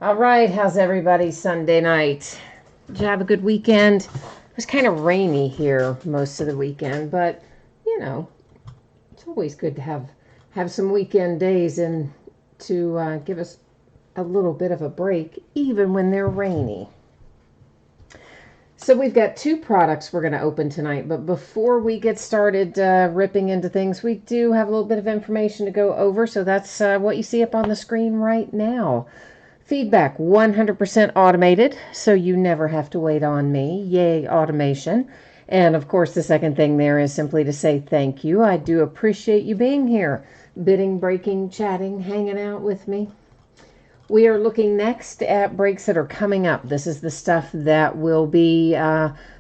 All right, how's everybody Sunday night? Did you have a good weekend? It was kind of rainy here most of the weekend, but you know, it's always good to have some weekend days and to give us a little bit of a break, even when they're rainy. So we've got two products we're going to open tonight, but before we get started ripping into things, we do have a little bit of information to go over. So that's what you see up on the screen right now. Feedback 100% automated, so you never have to wait on me. Yay, automation. And of course, the second thing there is simply to say thank you. I do appreciate you being here, bidding, breaking, chatting, hanging out with me. We are looking next at breaks that are coming up. This is the stuff that will be,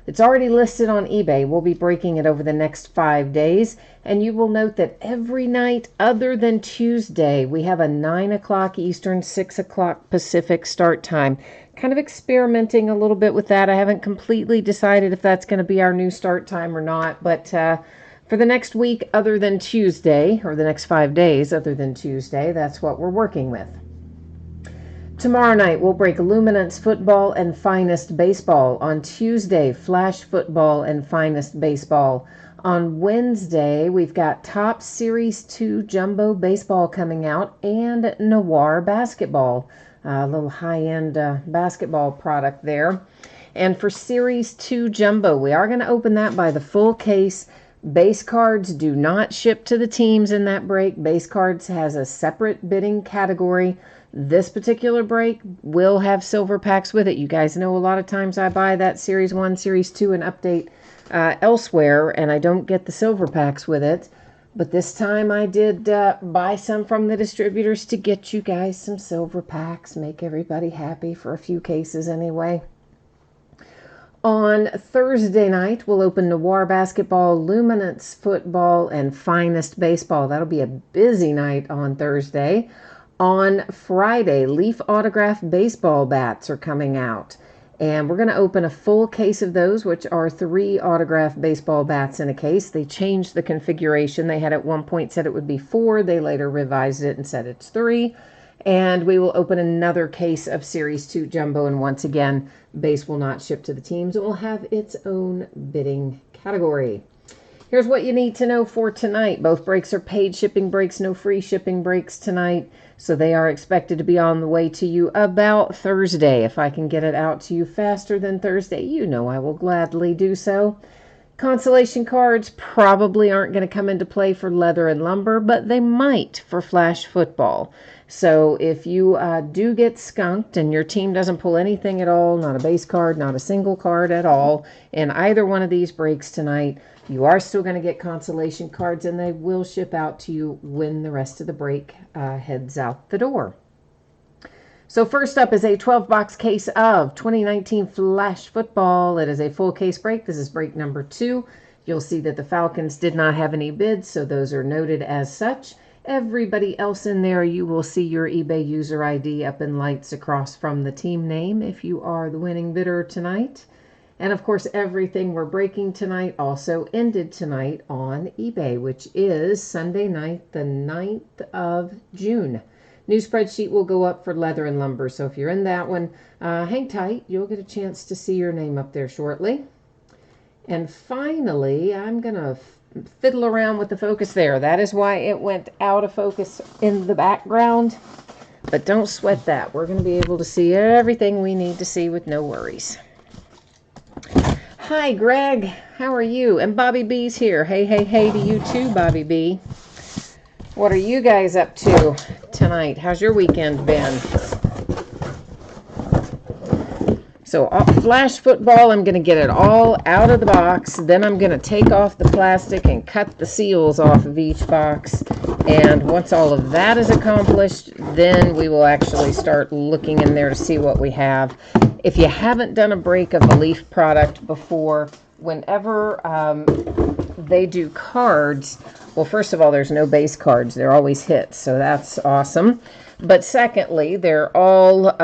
it's already listed on eBay. We'll be breaking it over the next 5 days. And you will note that every night other than Tuesday, we have a 9 o'clock Eastern, 6 o'clock Pacific start time. Kind of experimenting a little bit with that. I haven't completely decided if that's going to be our new start time or not. But for the next week other than Tuesday, or the next 5 days other than Tuesday, that's what we're working with. Tomorrow night, we'll break Luminance Football and Finest Baseball. On Tuesday, Flash Football and Finest Baseball. On Wednesday, we've got Top Series 2 Jumbo Baseball coming out and Noir Basketball. A little high-end basketball product there. And for Series 2 Jumbo, we are going to open that by the full case. Base cards do not ship to the teams in that break. Base cards has a separate bidding category. This particular break will have silver packs with it. You guys know a lot of times I buy that Series 1, Series 2, and update elsewhere, and I don't get the silver packs with it. But this time I did buy some from the distributors to get you guys some silver packs, make everybody happy for a few cases anyway. On Thursday night, we'll open Noir Basketball, Luminance Football, and Finest Baseball. That'll be a busy night on Thursday. On Friday, Leaf Autograph Baseball Bats are coming out. And we're going to open a full case of those, which are 3 autograph baseball bats in a case. They changed the configuration. They had at one point said it would be 4. They later revised it and said it's 3. And we will open another case of Series 2 Jumbo. And once again, base will not ship to the teams. It will have its own bidding category. Here's what you need to know for tonight. Both breaks are paid shipping breaks, no free shipping breaks tonight. So they are expected to be on the way to you about Thursday. If I can get it out to you faster than Thursday, you know I will gladly do so. Consolation cards probably aren't going to come into play for leather and lumber, but they might for Flash Football. So if you do get skunked and your team doesn't pull anything at all, not a base card, not a single card at all, in either one of these breaks tonight, you are still going to get consolation cards, and they will ship out to you when the rest of the break heads out the door. So first up is a 12-box case of 2019 Flash Football. It is a full case break. This is break number 2. You'll see that the Falcons did not have any bids, so those are noted as such. Everybody else in there, you will see your eBay user ID up in lights across from the team name if you are the winning bidder tonight. And of course, everything we're breaking tonight also ended tonight on eBay, which is Sunday night, the 9th of June. New spreadsheet will go up for leather and lumber. So if you're in that one, hang tight. You'll get a chance to see your name up there shortly. And finally, I'm going to fiddle around with the focus there. That is why it went out of focus in the background. But don't sweat that. We're going to be able to see everything we need to see with no worries. Hi, Greg. How are you? And Bobby B's here. Hey, hey, hey to you too, Bobby B. What are you guys up to tonight? How's your weekend been? So Flash Football, I'm going to get it all out of the box. Then I'm going to take off the plastic and cut the seals off of each box. And once all of that is accomplished, then we will actually start looking in there to see what we have. If you haven't done a break of a Leaf product before, whenever they do cards, well, first of all, there's no base cards. They're always hits, so that's awesome. But secondly, they're all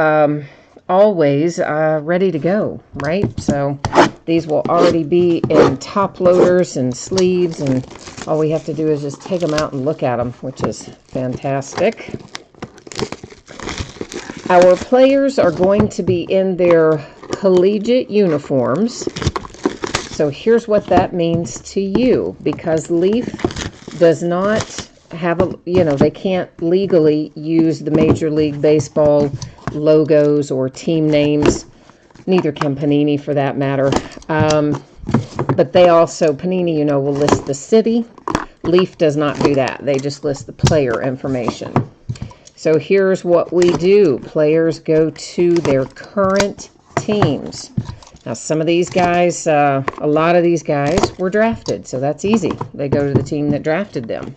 always ready to go, right? So these will already be in top loaders and sleeves, and all we have to do is just take them out and look at them, which is fantastic. Our players are going to be in their collegiate uniforms. So here's what that means to you, because Leaf does not have they can't legally use the Major League Baseball logos or team names. Neither can Panini for that matter. But they also, Panini, will list the city. Leaf does not do that. They just list the player information. So here's what we do. Players go to their current teams. Now, some of these guys, a lot of these guys were drafted, so that's easy. They go to the team that drafted them.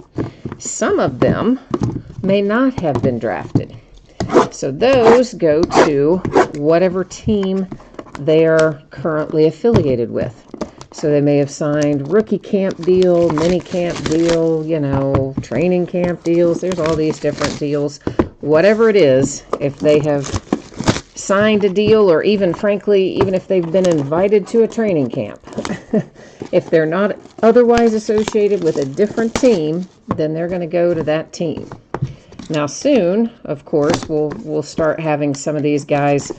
Some of them may not have been drafted. So those go to whatever team they're currently affiliated with. So they may have signed rookie camp deal, mini camp deal, training camp deals. There's all these different deals. Whatever it is, if they have signed a deal, or even, frankly, even if they've been invited to a training camp, if they're not otherwise associated with a different team, then they're going to go to that team. Now soon, of course, we'll start having some of these guys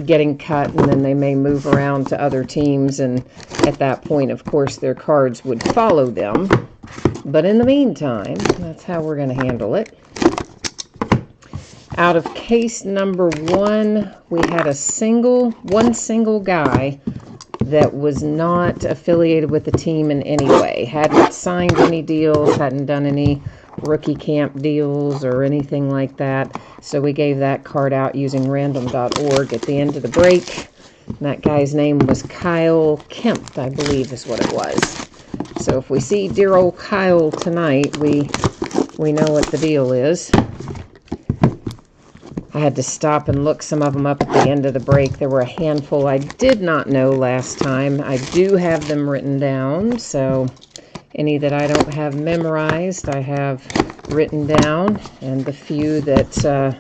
getting cut, and then they may move around to other teams, and at that point, of course, their cards would follow them. But in the meantime, that's how we're going to handle it. Out of case number 1, we had one single guy that was not affiliated with the team in any way. Hadn't signed any deals, hadn't done any rookie camp deals or anything like that. So we gave that card out using random.org at the end of the break. And that guy's name was Kyle Kemp, I believe is what it was. So if we see dear old Kyle tonight, we know what the deal is. I had to stop and look some of them up at the end of the break. There were a handful I did not know last time. I do have them written down, so any that I don't have memorized, I have written down. And the few that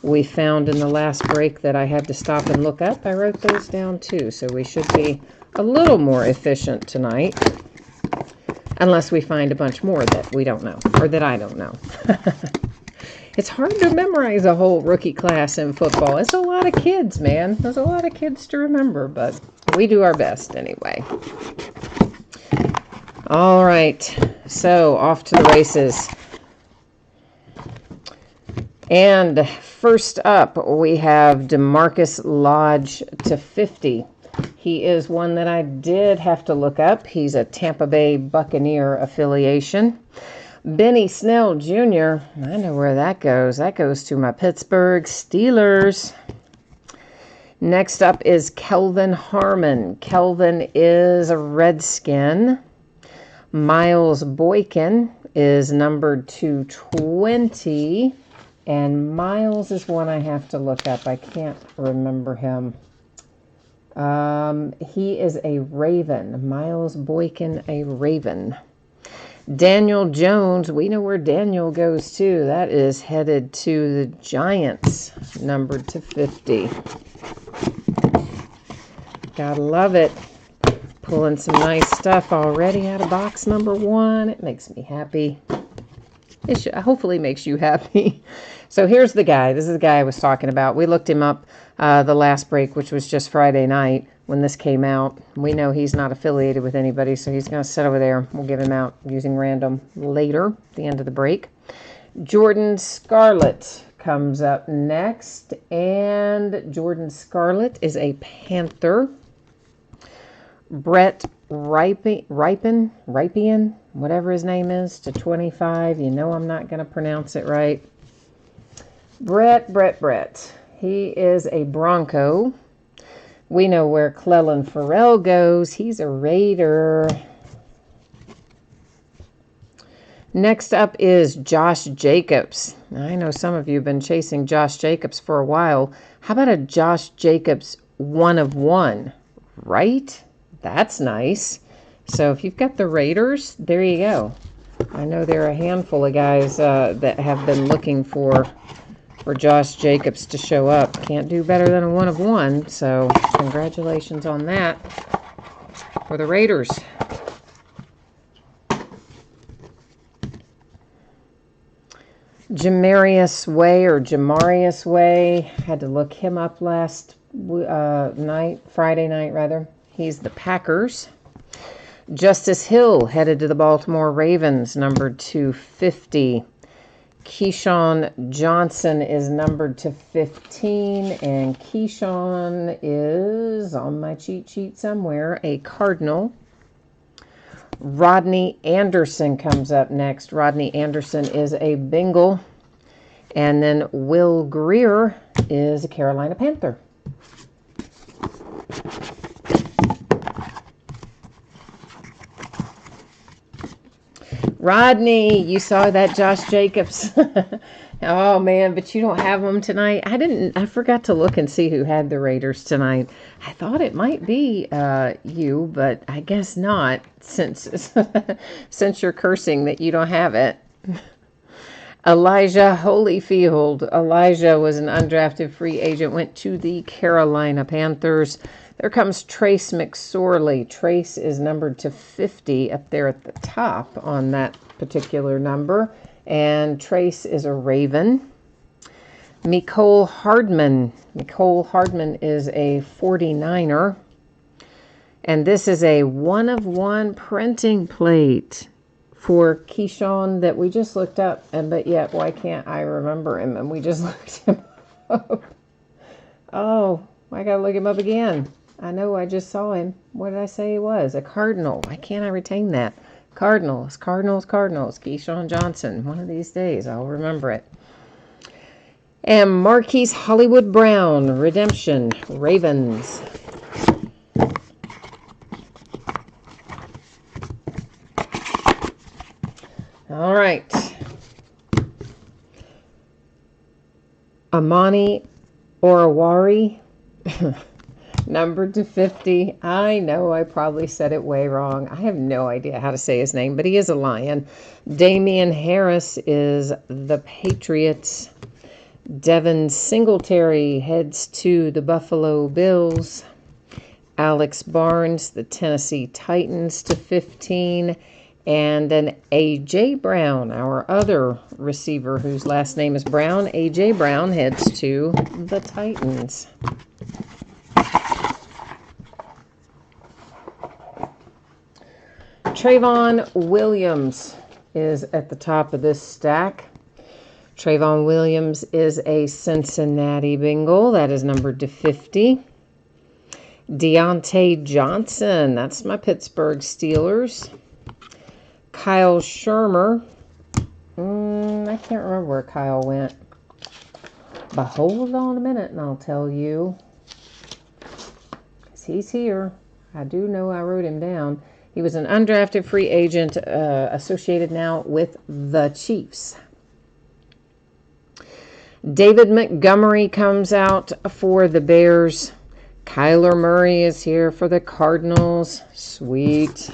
we found in the last break that I had to stop and look up, I wrote those down too. So we should be a little more efficient tonight. Unless we find a bunch more that we don't know, or that I don't know. It's hard to memorize a whole rookie class in football. It's a lot of kids, man. There's a lot of kids to remember, but we do our best anyway. All right, so off to the races. And first up, we have DeMarcus Lodge to 50. He is one that I did have to look up. He's a Tampa Bay Buccaneer affiliation. Benny Snell Jr., I know where that goes. That goes to my Pittsburgh Steelers. Next up is Kelvin Harmon. Kelvin is a Redskin. Miles Boykin is numbered to 20. And Miles is one I have to look up. I can't remember him. He is a Raven. Miles Boykin, a Raven. Daniel Jones, we know where Daniel goes to. That is headed to the Giants, numbered to 50. Gotta love it. Pulling some nice stuff already out of box number 1. It makes me happy. It hopefully makes you happy. So here's the guy. This is the guy I was talking about. We looked him up the last break, which was just Friday night when this came out. We know he's not affiliated with anybody, so he's going to sit over there. We'll give him out using random later at the end of the break. Jordan Scarlett comes up next, and Jordan Scarlett is a Panther. Brett Rypien, whatever his name is, to 25. You know I'm not going to pronounce it right. Brett. He is a Bronco. We know where Clelin Ferrell goes. He's a Raider. Next up is Josh Jacobs. I know some of you have been chasing Josh Jacobs for a while. How about a Josh Jacobs 1 of 1? Right? That's nice. So if you've got the Raiders, there you go. I know there are a handful of guys that have been looking for Josh Jacobs to show up. Can't do better than a 1 of 1, so congratulations on that for the Raiders. Jamarius Way or Jamarius Way. Had to look him up last Friday night rather. He's the Packers. Justice Hill headed to the Baltimore Ravens, numbered to 50. Keyshawn Johnson is numbered to 15, and Keyshawn is on my cheat sheet somewhere, a Cardinal. Rodney Anderson comes up next. Rodney Anderson is a Bengal. And then Will Greer is a Carolina Panther. Rodney, you saw that Josh Jacobs. Oh man, but you don't have them tonight. I forgot to look and see who had the Raiders tonight. I thought it might be you, but I guess not, since since you're cursing that you don't have it. Elijah Holyfield. Elijah was an undrafted free agent, went to the Carolina Panthers. There comes Trace McSorley. Trace is numbered to 50 up there at the top on that particular number. And Trace is a Raven. Mecole Hardman. Mecole Hardman is a 49er. And this is a 1-of-1 printing plate for Keyshawn that we just looked up. But yet, why can't I remember him? And we just looked him up. Oh, I got to look him up again. I know I just saw him. What did I say he was? A Cardinal. Why can't I retain that? Cardinals. Keyshawn Johnson. One of these days, I'll remember it. And Marquise Hollywood Brown. Redemption. Ravens. All right. Amani Oruwari. Numbered to 50. I know I probably said it way wrong. I have no idea how to say his name, but he is a Lion. Damian Harris is the Patriots. Devin Singletary heads to the Buffalo Bills. Alex Barnes, the Tennessee Titans, to 15. And then A.J. Brown, our other receiver whose last name is Brown. A.J. Brown heads to the Titans. Trayvon Williams is at the top of this stack. Trayvon Williams is a Cincinnati Bengal. That is numbered to 50. Deontay Johnson. That's my Pittsburgh Steelers. Kyle Shermer. I can't remember where Kyle went. But hold on a minute and I'll tell you. Because he's here. I do know I wrote him down. He was an undrafted free agent associated now with the Chiefs. David Montgomery comes out for the Bears. Kyler Murray is here for the Cardinals. Sweet.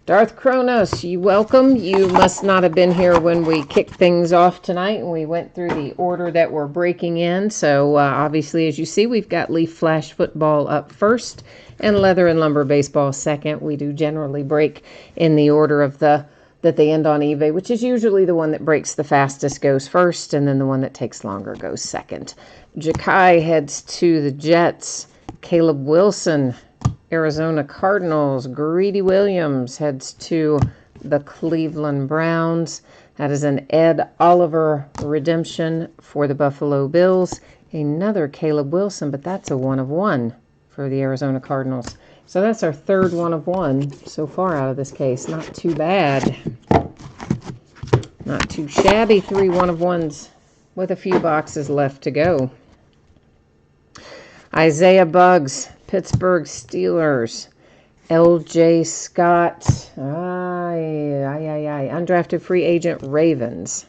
Darth Kronos, you welcome. You must not have been here when we kicked things off tonight and we went through the order that we're breaking in. So obviously, as you see, we've got Leaf Flash Football up first and Leather and Lumber Baseball second. We do generally break in the order of that they end on eBay, which is usually the one that breaks the fastest goes first, and then the one that takes longer goes second. Jakai heads to the Jets. Caleb Wilson, Arizona Cardinals. Greedy Williams heads to the Cleveland Browns. That is an Ed Oliver redemption for the Buffalo Bills. Another Caleb Wilson, but that's a 1-of-1 for the Arizona Cardinals. So that's our third 1-of-1 so far out of this case. Not too bad. Not too shabby. 3 1-of-1s with a few boxes left to go. Isaiah Buggs, Pittsburgh Steelers. L.J. Scott, undrafted free agent, Ravens.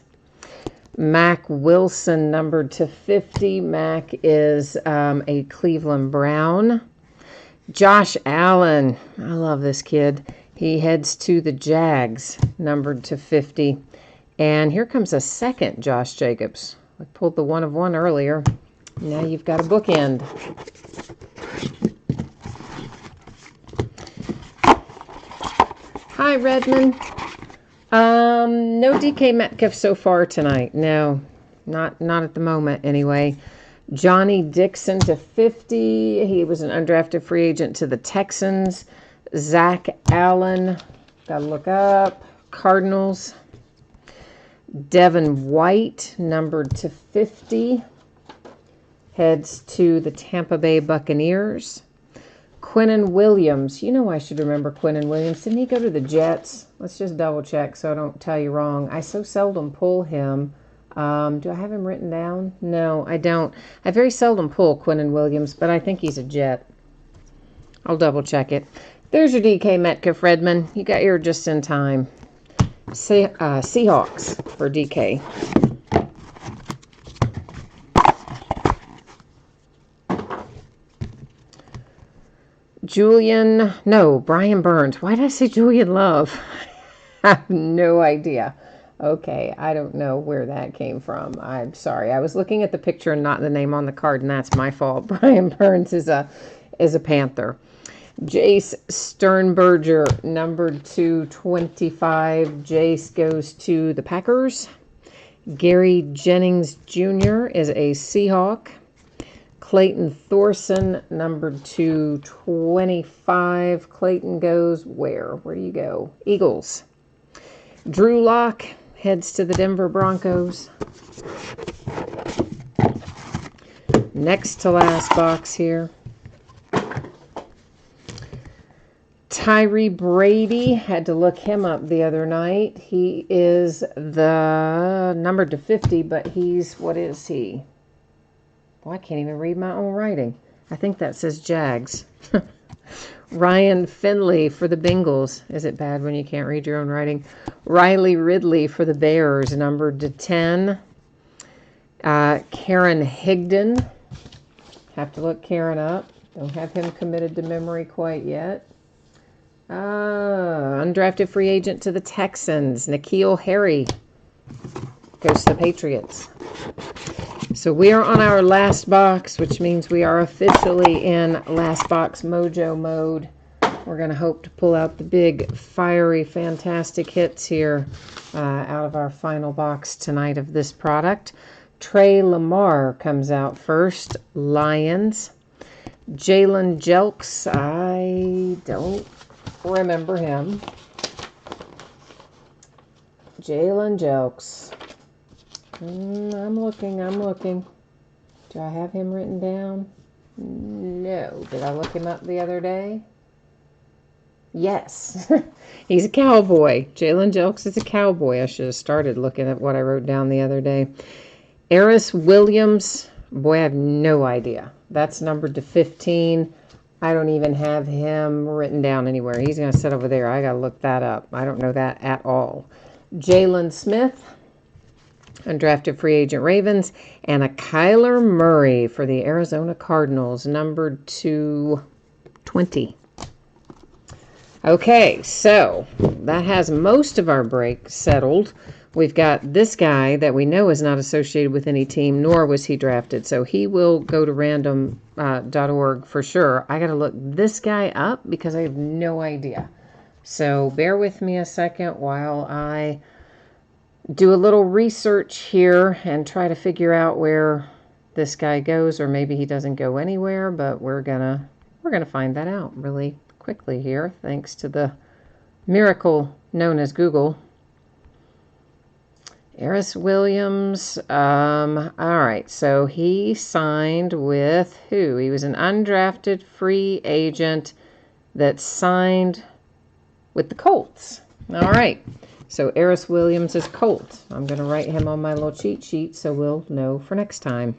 Mac Wilson, numbered to 50. Mac is a Cleveland Brown. Josh Allen, I love this kid. He heads to the Jags, numbered to 50. And here comes a second Josh Jacobs. I pulled the 1-of-1 earlier. Now you've got a bookend. Hi, Redmond. No DK Metcalf so far tonight. No, not at the moment anyway. Johnny Dixon to 50. He was an undrafted free agent to the Texans. Zach Allen, gotta look up. Cardinals. Devin White, numbered to 50. Heads to the Tampa Bay Buccaneers. Quinnen Williams. You know I should remember Quinnen Williams. Didn't he go to the Jets? Let's just double check so I don't tell you wrong. I so seldom pull him. Do I have him written down? No, I don't. I very seldom pull Quinnen Williams, but I think he's a Jet. I'll double check it. There's your DK Metcalf, Redmond. You got here just in time. Seahawks for DK. Brian Burns. Why did I say Julian Love? I have no idea. Okay, I don't know where that came from. I'm sorry. I was looking at the picture and not the name on the card, and that's my fault. Brian Burns is a Panther. Jace Sternberger, numbered to 25. Jace goes to the Packers. Gary Jennings Jr. is a Seahawk. Clayton Thorson, numbered to 25. Clayton goes where? Where do you go? Eagles. Drew Lock heads to the Denver Broncos. Next to last box here. Tyree Brady, had to look him up the other night. He is the numbered to 50, but what is he? Well, I can't even read my own writing. I think that says Jags. Ryan Finley for the Bengals. Is it bad when you can't read your own writing? Riley Ridley for the Bears, numbered to 10. Karen Higdon. Have to look Karen up. Don't have him committed to memory quite yet. Undrafted free agent to the Texans. N'Keal Harry goes to the Patriots. So we are on our last box, which means we are officially in last box mojo mode. We're going to hope to pull out the big, fiery, fantastic hits here out of our final box tonight of this product. Trey Lamar comes out first. Lions. Jalen Jelks. I don't remember him. Jalen Jelks. I'm looking. Do I have him written down? No. Did I look him up the other day? Yes. He's a Cowboy. Jalen Jelks is a Cowboy. I should have started looking at what I wrote down the other day. Eris Williams. Boy, I have no idea. That's numbered to 15. I don't even have him written down anywhere. He's going to sit over there. I got to look that up. I don't know that at all. Jalen Smith. Undrafted free agent Ravens, and a Kyler Murray for the Arizona Cardinals, numbered to 20. Okay, so that has most of our break settled. We've got this guy that we know is not associated with any team, nor was he drafted, so he will go to random.org for sure. I got to look this guy up because I have no idea. So bear with me a second while I do a little research here and try to figure out where this guy goes, or maybe he doesn't go anywhere, but we're gonna find that out really quickly here, thanks to the miracle known as Google. Eris Williams. All right, so he signed with who? He was an undrafted free agent that signed with the Colts. All right. So Eris Williams is Colt. I'm going to write him on my little cheat sheet so we'll know for next time.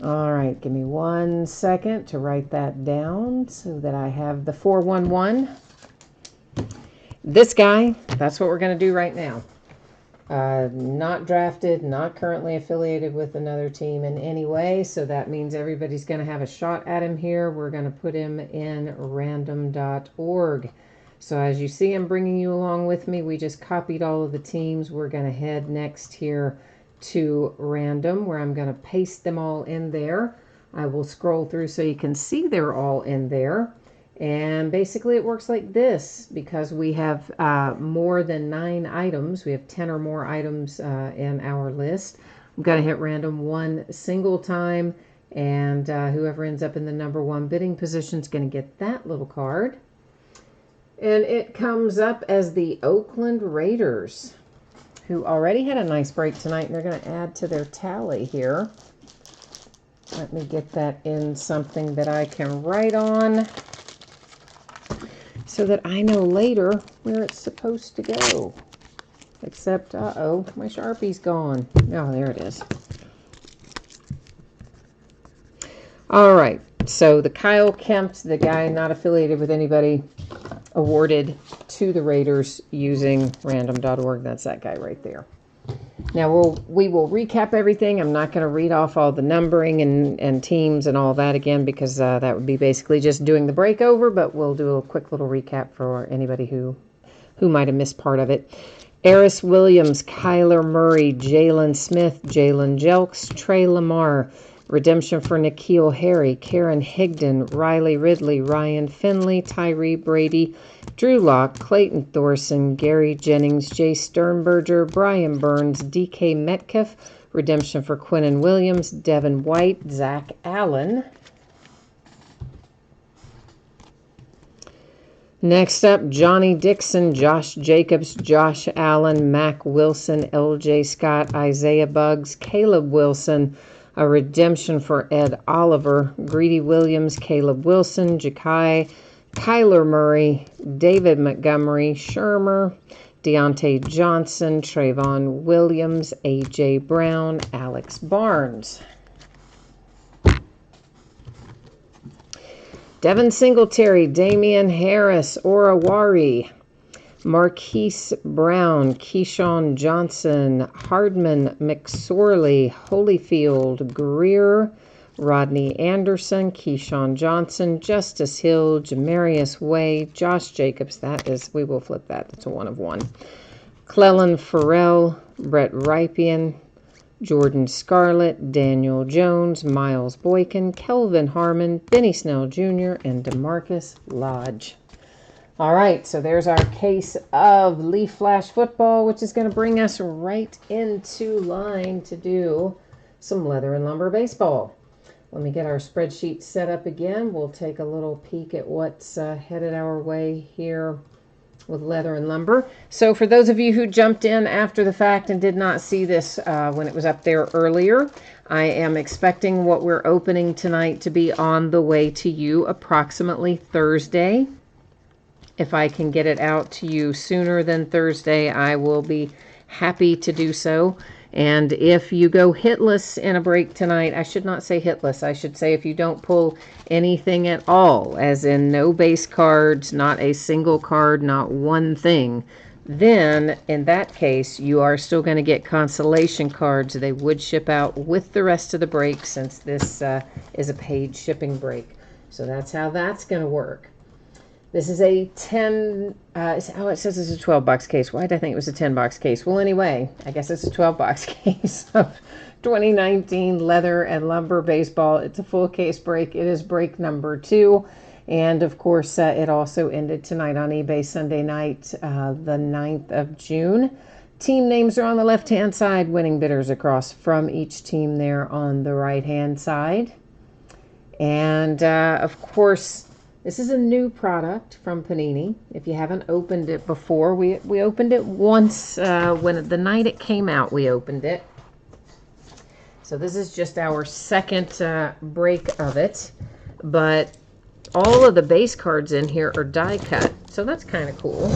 All right, give me 1 second to write that down so that I have the 411. This guy, that's what we're going to do right now. Not drafted, not currently affiliated with another team in any way, so that means everybody's going to have a shot at him here. We're going to put him in random.org. So as you see, I'm bringing you along with me. We just copied all of the teams. We're going to head next here to random, where I'm going to paste them all in there. I will scroll through so you can see they're all in there. And basically it works like this because we have more than 9 items. We have 10 or more items in our list. I'm going to hit random one single time, and whoever ends up in the number 1 bidding position is going to get that little card. And it comes up as the Oakland Raiders, who already had a nice break tonight, and they're going to add to their tally here. Let me get that in something that I can write on so that I know later where it's supposed to go. Except, uh-oh, my Sharpie's gone. Oh, there it is. All right, so the Kyle Kempt, the guy not affiliated with anybody, awarded to the Raiders using random.org. That's that guy right there. Now, we will recap everything. I'm not going to read off all the numbering and teams and all that again because that would be basically just doing the breakover, but we'll do a quick little recap for anybody who might have missed part of it. Eris Williams, Kyler Murray, Jalen Smith, Jalen Jelks, Trey Lamar, redemption for N'Keal Harry, Karen Higdon, Riley Ridley, Ryan Finley, Tyree Brady, Drew Lock, Clayton Thorson, Gary Jennings, Jay Sternberger, Brian Burns, DK Metcalf, redemption for Quinnen Williams, Devin White, Zach Allen. Next up, Johnny Dixon, Josh Jacobs, Josh Allen, Mac Wilson, LJ Scott, Isaiah Buggs, Caleb Wilson, a redemption for Ed Oliver, Greedy Williams, Caleb Wilson, Ja'Kai, Kyler Murray, David Montgomery, Shermer, Deontay Johnson, Trayvon Williams, A.J. Brown, Alex Barnes. Devin Singletary, Damian Harris, Orawari, Marquise Brown, Keyshawn Johnson, Hardman McSorley, Holyfield, Greer, Rodney Anderson, Keyshawn Johnson, Justice Hill, Jamarius Way, Josh Jacobs, we will flip that, that's a 1 of 1. Clellan Farrell, Brett Ripien, Jordan Scarlett, Daniel Jones, Miles Boykin, Kelvin Harmon, Benny Snell Jr., and DeMarcus Lodge. All right, so there's our case of Leaf Flash Football, which is going to bring us right into line to do some Leather and Lumber Baseball. Let me get our spreadsheet set up again. We'll take a little peek at what's headed our way here with Leather and Lumber. So for those of you who jumped in after the fact and did not see this when it was up there earlier, I am expecting what we're opening tonight to be on the way to you approximately Thursday. If I can get it out to you sooner than Thursday, I will be happy to do so. And if you go hitless in a break tonight, I should not say hitless, I should say if you don't pull anything at all, as in no base cards, not a single card, not one thing, then in that case, you are still going to get consolation cards. They would ship out with the rest of the break since this is a paid shipping break. So that's how that's going to work. This is a 10, it says it's a 12-box case. Why did I think it was a 10-box case? Well, anyway, I guess it's a 12-box case of 2019 Leather and Lumber Baseball. It's a full case break. It is break number 2. And, of course, it also ended tonight on eBay Sunday night, the 9th of June. Team names are on the left-hand side, winning bidders across from each team there on the right-hand side. And, of course, this is a new product from Panini. If you haven't opened it before, we opened it once when the night it came out, we opened it. So this is just our second break of it. But all of the base cards in here are die cut. So that's kind of cool.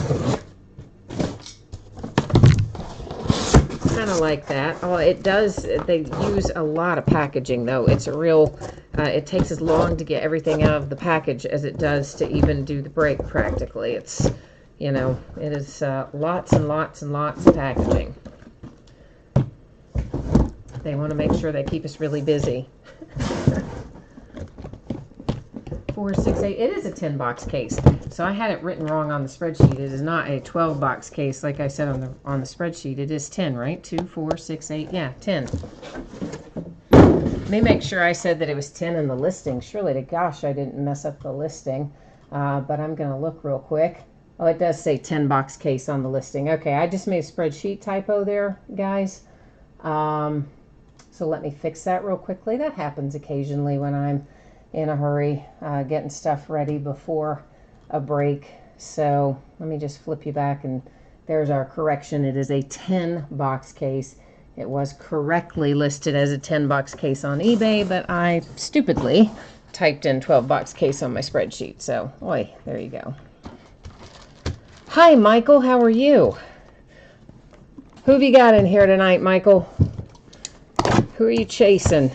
Kind of like that. Oh, it does. They use a lot of packaging, though. It's a real. It takes as long to get everything out of the package as it does to even do the break. Practically, it's it is lots and lots and lots of packaging. They want to make sure they keep us really busy. 4, 6, 8. It is a 10-box case. So I had it written wrong on the spreadsheet. It is not a 12-box case like I said on the spreadsheet. It is 10, right? 2, 4, 6, 8. Yeah, 10. Let me make sure I said that it was 10 in the listing. Surely to gosh, I didn't mess up the listing. but I'm going to look real quick. Oh, it does say 10 box case on the listing. Okay, I just made a spreadsheet typo there, guys. So let me fix that real quickly. That happens occasionally when I'm in a hurry, getting stuff ready before a break. So let me just flip you back, and there's our correction. It is a 10 box case. It was correctly listed as a 10 box case on eBay, but I stupidly typed in 12 box case on my spreadsheet. So, oi, there you go. Hi, Michael. How are you? Who have you got in here tonight, Michael? Who are you chasing?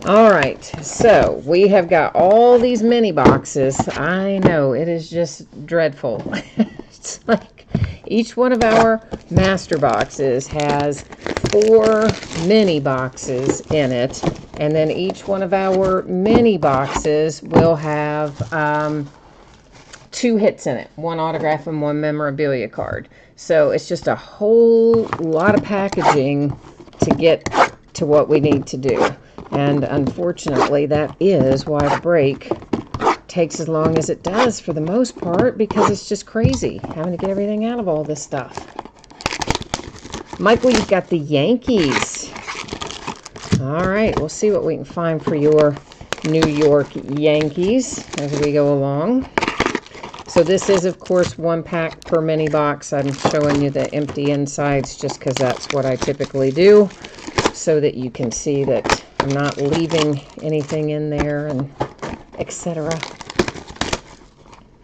All right, so we have got all these mini boxes. I know, it is just dreadful. It's like each one of our master boxes has 4 mini boxes in it, and then each one of our mini boxes will have 2 hits in it, 1 autograph and 1 memorabilia card. So it's just a whole lot of packaging to get to what we need to do. And unfortunately, that is why the break takes as long as it does for the most part, because it's just crazy having to get everything out of all this stuff. Michael, you've got the Yankees. All right, we'll see what we can find for your New York Yankees as we go along. So this is, of course, 1 pack per mini box. I'm showing you the empty insides just because that's what I typically do, so that you can see that I'm not leaving anything in there, and etc.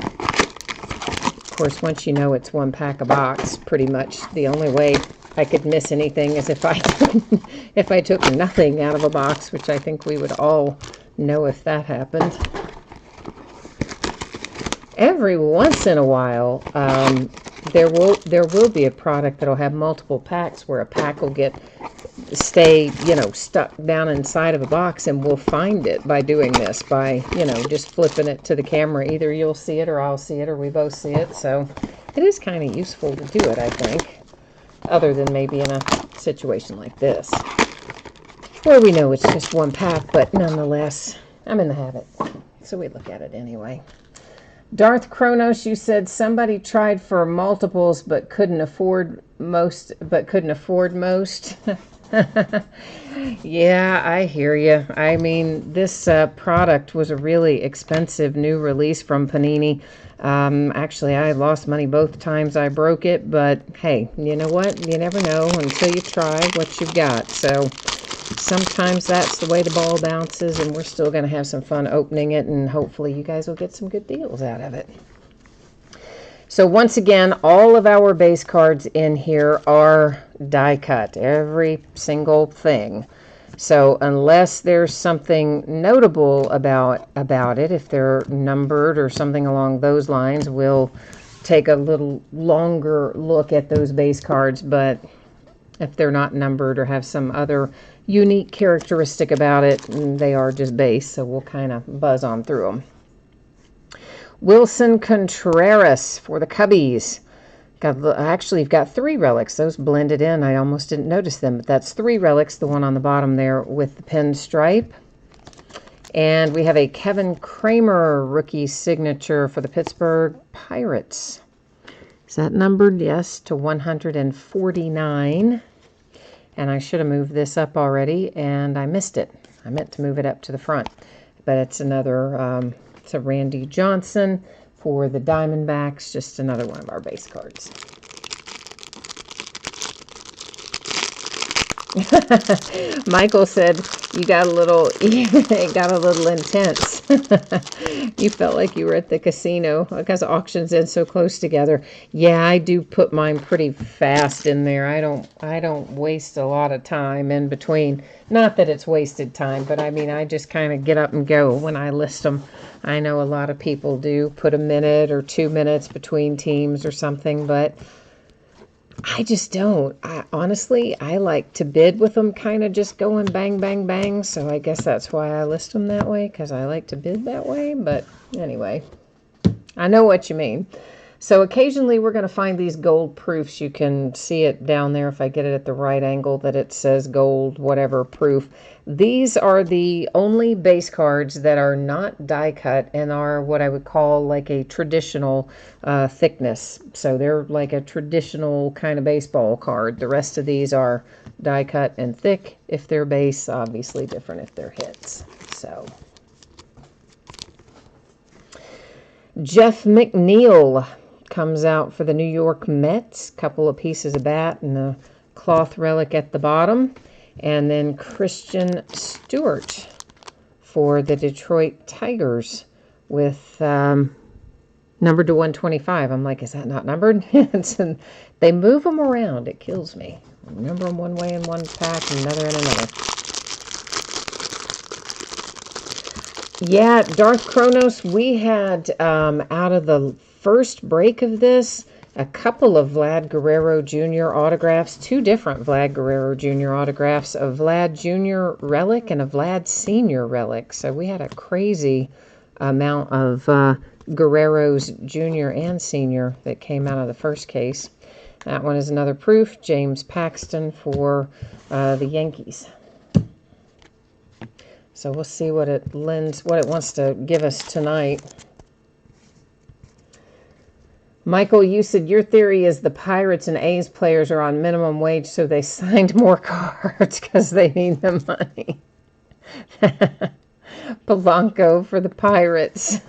Of course, once you know it's 1 pack a box, pretty much the only way I could miss anything is if I took nothing out of a box, which I think we would all know if that happened. Every once in a while, there will be a product that'll have multiple packs, where a pack will stay stuck down inside of a box, and we'll find it by doing this, by just flipping it to the camera. Either you'll see it, or I'll see it, or we both see it. So it is kind of useful to do it, I think, other than maybe in a situation like this where we know it's just 1 pack, but nonetheless I'm in the habit, so we look at it anyway. Darth Kronos, you said somebody tried for multiples but couldn't afford most. Yeah, I hear you. I mean, this product was a really expensive new release from Panini. Actually, I lost money both times I broke it, but hey, you know what? You never know until you try what you've got. So sometimes that's the way the ball bounces, and we're still going to have some fun opening it, and hopefully you guys will get some good deals out of it. So once again, all of our base cards in here are die cut, every single thing. So unless there's something notable about it, if they're numbered or something along those lines, we'll take a little longer look at those base cards. But if they're not numbered or have some other unique characteristic about it, they are just base, so we'll kind of buzz on through them. Wilson Contreras for the Cubbies. Actually, you've got 3 relics. Those blended in. I almost didn't notice them, but that's 3 relics, the one on the bottom there with the pinstripe. And we have a Kevin Kramer rookie signature for the Pittsburgh Pirates. Is that numbered? Yes, to 149. And I should have moved this up already, and I missed it. I meant to move it up to the front. But it's another, it's a Randy Johnson for the Diamondbacks, just another one of our base cards. Michael said you got a little intense. You felt like you were at the casino because auctions in so close together. Yeah, I do put mine pretty fast in there. I don't waste a lot of time in between. Not that it's wasted time, but I mean, I just kind of get up and go when I list them. I know a lot of people do put a minute or 2 minutes between teams or something, but I just don't. Honestly, I like to bid with them kind of just going bang, bang, bang. So I guess that's why I list them that way, because I like to bid that way. But anyway, I know what you mean. So occasionally we're going to find these gold proofs. You can see it down there if I get it at the right angle that it says gold, whatever proof. These are the only base cards that are not die cut and are what I would call like a traditional thickness. So they're like a traditional kind of baseball card. The rest of these are die cut and thick if they're base, obviously different if they're hits. So Jeff McNeil comes out for the New York Mets. Couple of pieces of bat and a cloth relic at the bottom. And then Christian Stewart for the Detroit Tigers with numbered to 125. I'm like, is that not numbered? They move them around. It kills me. Number them one way in one pack, another in another. Yeah, Darth Kronos, we had, out of the first break of this, a couple of Vlad Guerrero Jr. autographs, two different Vlad Guerrero Jr. autographs, a Vlad Jr. relic and a Vlad Sr. relic. So we had a crazy amount of Guerreros Jr. and Sr. that came out of the first case. That one is another proof, James Paxton for the Yankees. So we'll see what it wants to give us tonight. Michael, you said your theory is the Pirates and A's players are on minimum wage, so they signed more cards because they need the money. Polanco for the Pirates.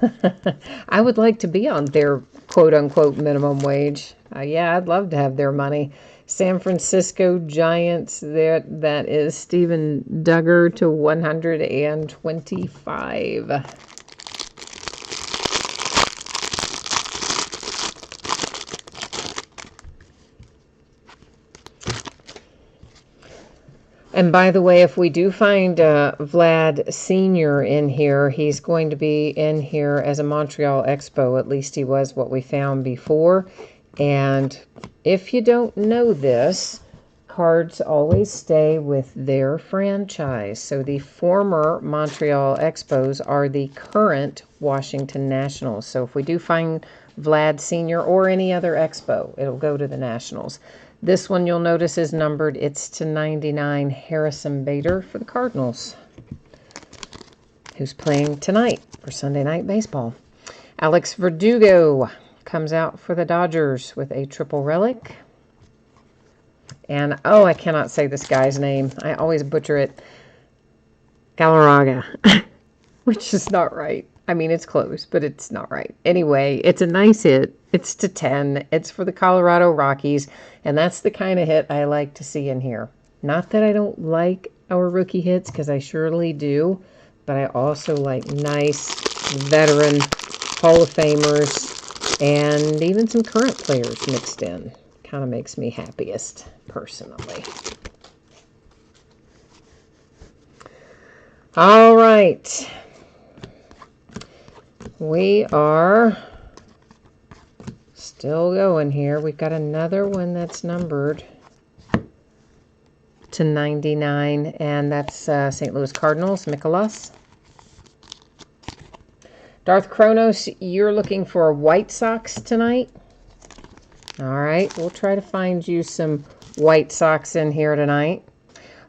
I would like to be on their quote-unquote minimum wage. Yeah, I'd love to have their money. San Francisco Giants, that is Steven Duggar to 125. And by the way, if we do find Vlad Sr. in here, he's going to be in here as a Montreal Expo. At least he was what we found before. And if you don't know this, cards always stay with their franchise. So the former Montreal Expos are the current Washington Nationals. So if we do find Vlad Sr. or any other Expo, it'll go to the Nationals. This one you'll notice is numbered. It's to 99, Harrison Bader for the Cardinals, who's playing tonight for Sunday Night Baseball. Alex Verdugo comes out for the Dodgers with a triple relic. And, oh, I cannot say this guy's name. I always butcher it. Galarraga, which is not right. I mean, it's close, but it's not right. Anyway, it's a nice hit. It's to 10. It's for the Colorado Rockies, and that's the kind of hit I like to see in here. Not that I don't like our rookie hits, because I surely do, but I also like nice veteran Hall of Famers and even some current players mixed in. Kind of makes me happiest, personally. All right. We are still going here. We've got another one that's numbered to 99, and that's St. Louis Cardinals, Mikolas. Darth Kronos, you're looking for White Sox tonight? All right, we'll try to find you some White Sox in here tonight.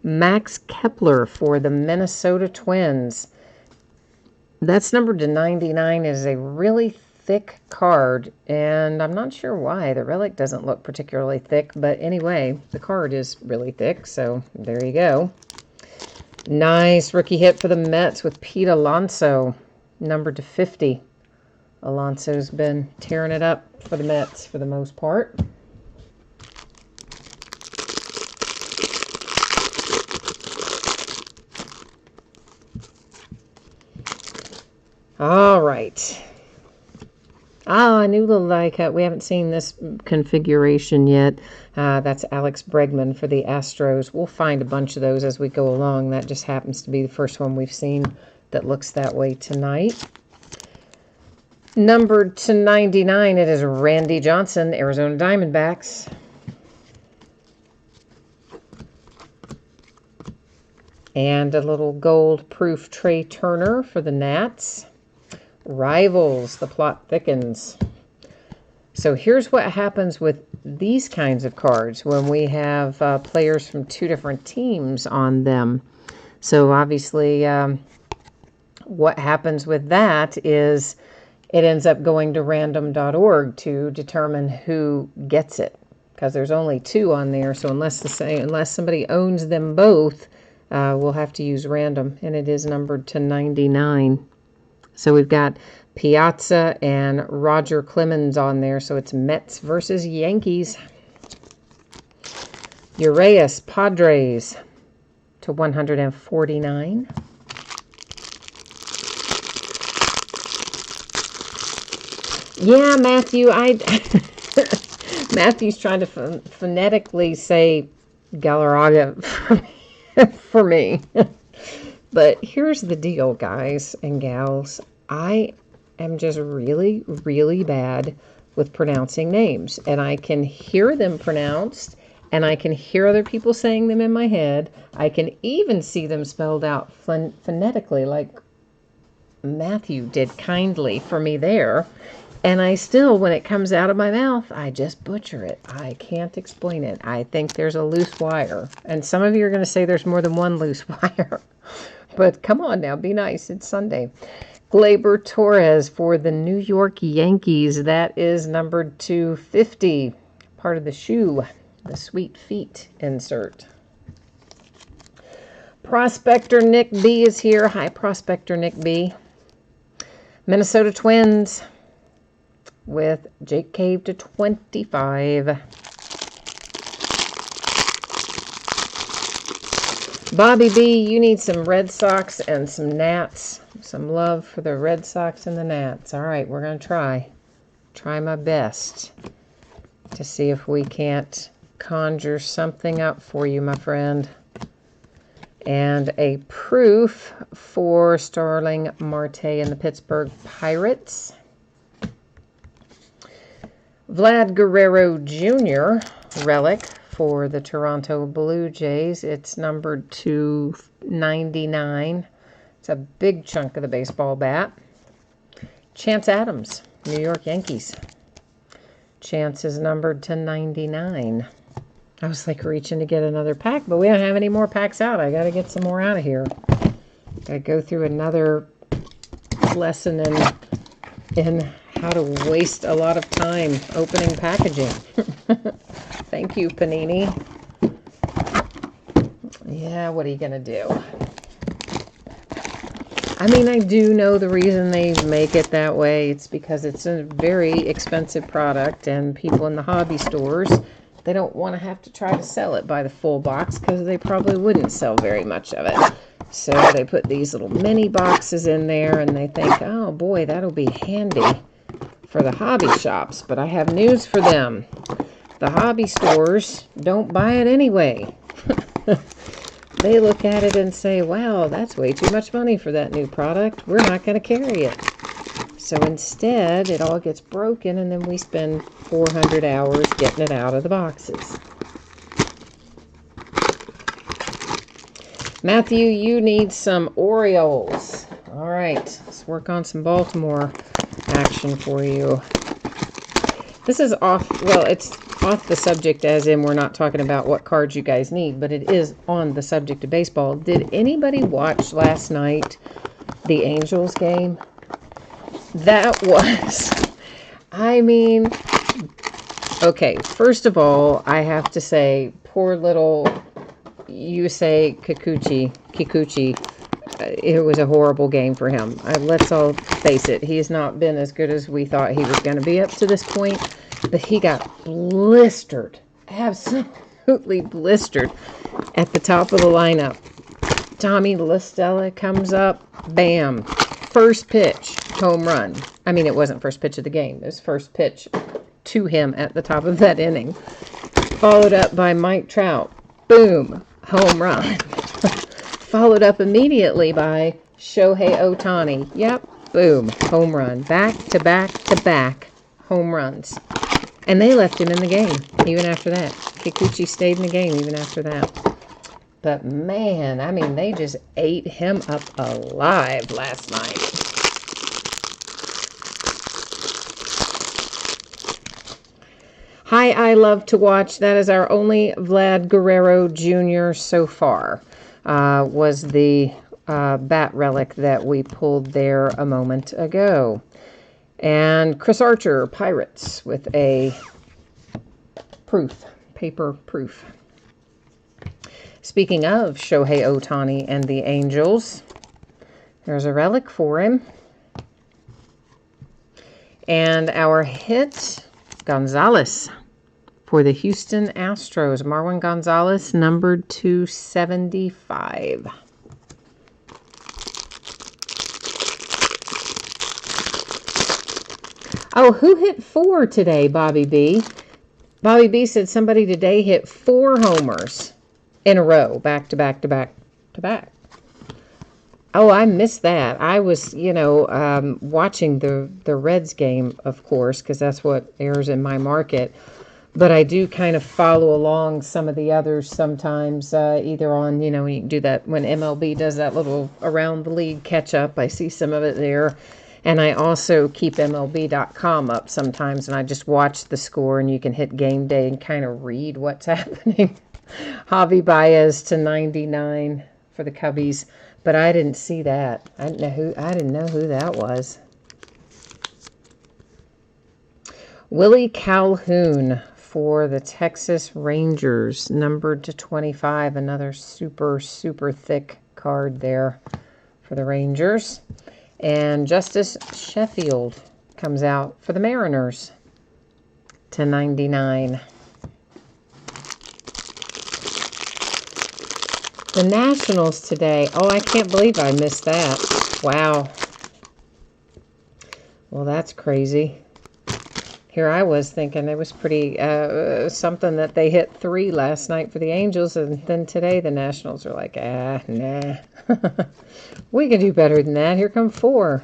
Max Kepler for the Minnesota Twins. That's numbered to 99. Is a really thick card, and I'm not sure why. The relic doesn't look particularly thick, but anyway, the card is really thick, so there you go. Nice rookie hit for the Mets with Pete Alonso, numbered to 50. Alonso's been tearing it up for the Mets for the most part. All right. Oh, a new little die cut. We haven't seen this configuration yet. That's Alex Bregman for the Astros. We'll find a bunch of those as we go along. That just happens to be the first one we've seen that looks that way tonight. Numbered to 99, it is Randy Johnson, Arizona Diamondbacks. And a little gold proof Trey Turner for the Nats. Rivals, the plot thickens. So here's what happens with these kinds of cards when we have players from two different teams on them. So obviously what happens with that is it ends up going to random.org to determine who gets it, because there's only two on there. So unless somebody owns them both, we'll have to use random, and it is numbered to 99. So we've got Piazza and Roger Clemens on there, so it's Mets versus Yankees. Urias, Padres to 149. Yeah, Matthew, Matthew's trying to phonetically say Galarraga for me. But here's the deal, guys and gals. I am just really, really bad with pronouncing names. And I can hear them pronounced, and I can hear other people saying them in my head. I can even see them spelled out phonetically, like Matthew did kindly for me there. And I still, when it comes out of my mouth, I just butcher it. I can't explain it. I think there's a loose wire. And some of you are going to say there's more than one loose wire. But come on now, be nice. It's Sunday. Gleyber Torres for the New York Yankees. That is numbered to 50. Part of the shoe, the Sweet Feet insert. Prospector Nick B is here. Hi, Prospector Nick B. Minnesota Twins with Jake Cave to 25. Bobby B, you need some Red Sox and some Nats. Some love for the Red Sox and the Nats. All right, we're going to try my best to see if we can't conjure something up for you, my friend. And a proof for Starling Marte and the Pittsburgh Pirates. Vlad Guerrero Jr. relic for the Toronto Blue Jays. It's numbered to 99. It's a big chunk of the baseball bat. Chance Adams, New York Yankees. Chance is numbered to 99. I was like reaching to get another pack, but we don't have any more packs out. I got to get some more out of here. Got to go through another lesson in how to waste a lot of time opening packaging. Thank you, Panini. Yeah, what are you going to do? I mean, I do know the reason they make it that way. It's because it's a very expensive product, and people in the hobby stores, they don't want to have to try to sell it by the full box because they probably wouldn't sell very much of it. So they put these little mini boxes in there, and they think, oh boy, that'll be handy for the hobby shops. But I have news for them. The hobby stores don't buy it anyway. They look at it and say, wow, that's way too much money for that new product. We're not going to carry it. So instead, it all gets broken, and then we spend 400 hours getting it out of the boxes. Matthew, you need some Orioles. All right, let's work on some Baltimore action for you. This is off, well, it's off the subject as in we're not talking about what cards you guys need, but it is on the subject of baseball. Did anybody watch last night the Angels game? That was, I mean, okay, first of all, I have to say, poor little Yusei Kikuchi, it was a horrible game for him. Let's all face it, he's not been as good as we thought he was going to be up to this point, but he got blistered, absolutely blistered at the top of the lineup. Tommy La Stella comes up, bam, first pitch, home run. I mean, it wasn't first pitch of the game. It was first pitch to him at the top of that inning. Followed up by Mike Trout. Boom, home run. Followed up immediately by Shohei Ohtani. Yep, boom, home run. Back to back to back home runs. And they left him in the game even after that. Kikuchi stayed in the game even after that. But man, I mean, they just ate him up alive last night. Hi, I love to watch. That is our only Vlad Guerrero Jr. so far. Was the bat relic that we pulled there a moment ago. And Chris Archer, Pirates, with a proof, paper proof. Speaking of Shohei Ohtani and the Angels, there's a relic for him. And our hit, Gonzalez, for the Houston Astros. Marwin Gonzalez, numbered 275. Oh, who hit 4 today, Bobby B? Bobby B said somebody today hit 4 homers in a row, back to back to back to back. Oh, I missed that. I was, watching the Reds game, of course, because that's what airs in my market. But I do kind of follow along some of the others sometimes, either on, you can do that when MLB does that little around the league catch up. I see some of it there. And I also keep MLB.com up sometimes, and I just watch the score, and you can hit game day and kind of read what's happening. Javi Baez to 99 for the Cubbies, but I didn't see that. I didn't know who that was. Willie Calhoun for the Texas Rangers, numbered to 25. Another super, super thick card there for the Rangers. And Justice Sheffield comes out for the Mariners to 99. The Nationals today. Oh, I can't believe I missed that. Wow. Well, that's crazy. Here I was thinking it was pretty something that they hit 3 last night for the Angels, and then today the Nationals are like, nah. We can do better than that. Here come 4.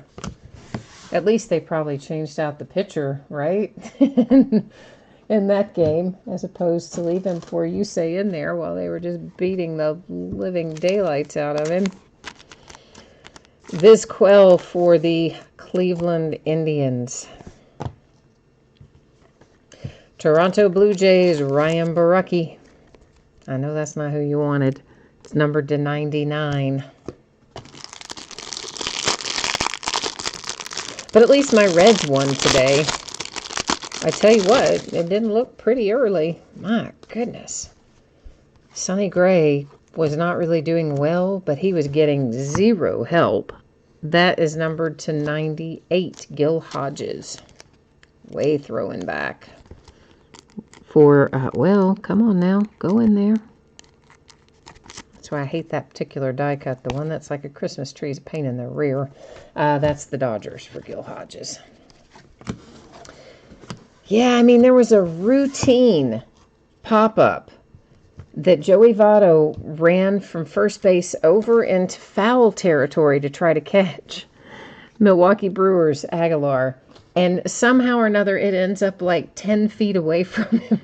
At least they probably changed out the pitcher, right? In that game, as opposed to leaving poor Yusei in there while they were just beating the living daylights out of him. Vizquel for the Cleveland Indians. Toronto Blue Jays, Ryan Borucki. I know that's not who you wanted. It's numbered to 99. But at least my Reds won today. I tell you what, it didn't look pretty early. My goodness. Sonny Gray was not really doing well, but he was getting 0 help. That is numbered to 98, Gil Hodges. Way throwing back. For, come on now, go in there. That's why I hate that particular die cut. The one that's like a Christmas tree is a pain in the rear. That's the Dodgers for Gil Hodges. Yeah, I mean, there was a routine pop-up that Joey Votto ran from first base over into foul territory to try to catch Milwaukee Brewers Aguilar. And somehow or another, it ends up like 10 feet away from him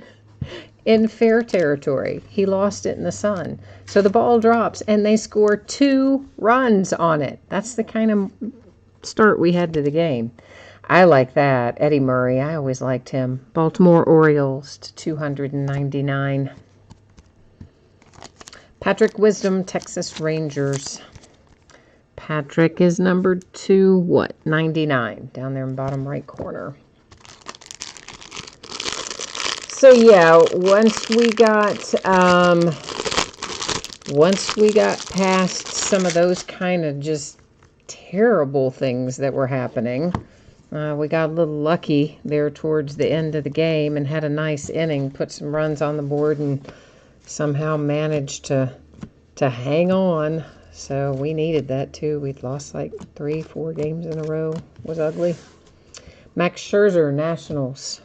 in fair territory. He lost it in the sun. So the ball drops, and they score 2 runs on it. That's the kind of start we had to the game. I like that. Eddie Murray, I always liked him. Baltimore Orioles to 299. Patrick Wisdom, Texas Rangers. Patrick is numbered to 99, down there in bottom right corner. So yeah, once we got past some of those kind of just terrible things that were happening, we got a little lucky there towards the end of the game and had a nice inning, put some runs on the board, and somehow managed to hang on. So we needed that too. We'd lost like 3-4 games in a row. It was ugly. Max Scherzer, Nationals,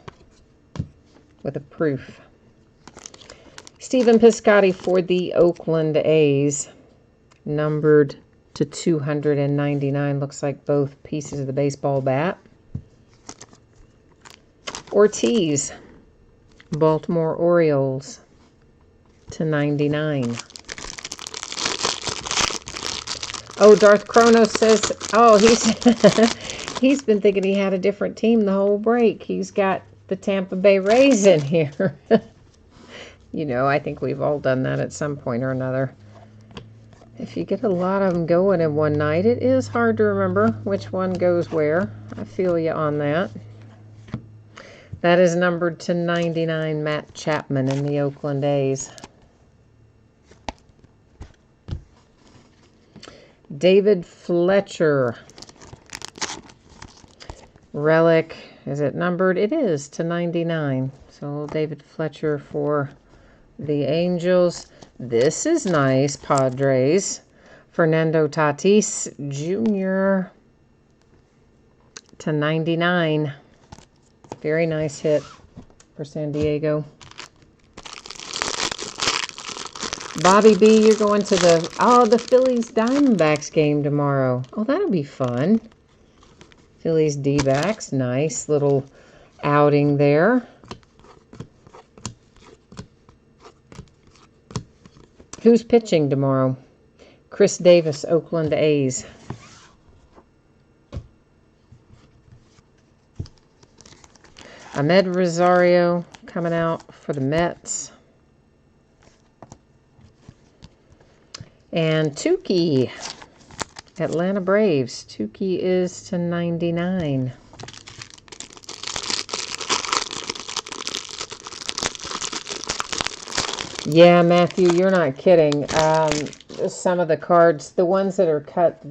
with a proof. Stephen Piscotty for the Oakland A's, numbered to 299. Looks like both pieces of the baseball bat. Ortiz, Baltimore Orioles, to 99. Oh, Darth Kronos says, he's been thinking he had a different team the whole break. He's got the Tampa Bay Rays in here. You know, I think we've all done that at some point or another. If you get a lot of them going in one night, it is hard to remember which one goes where. I feel you on that. That is numbered to 99, Matt Chapman in the Oakland A's. David Fletcher. Relic. Is it numbered? It is to 99. So David Fletcher for the Angels. This is nice, Padres. Fernando Tatis Jr. to 99. Very nice hit for San Diego. Bobby B, you're going to the Phillies Diamondbacks game tomorrow. Oh, that'll be fun. Phillies D-backs. Nice little outing there. Who's pitching tomorrow? Chris Davis, Oakland A's. Ahmed Rosario coming out for the Mets. And Tukey, Atlanta Braves. Tukey is to 99. Yeah, Matthew, you're not kidding. Some of the cards, the ones that are cut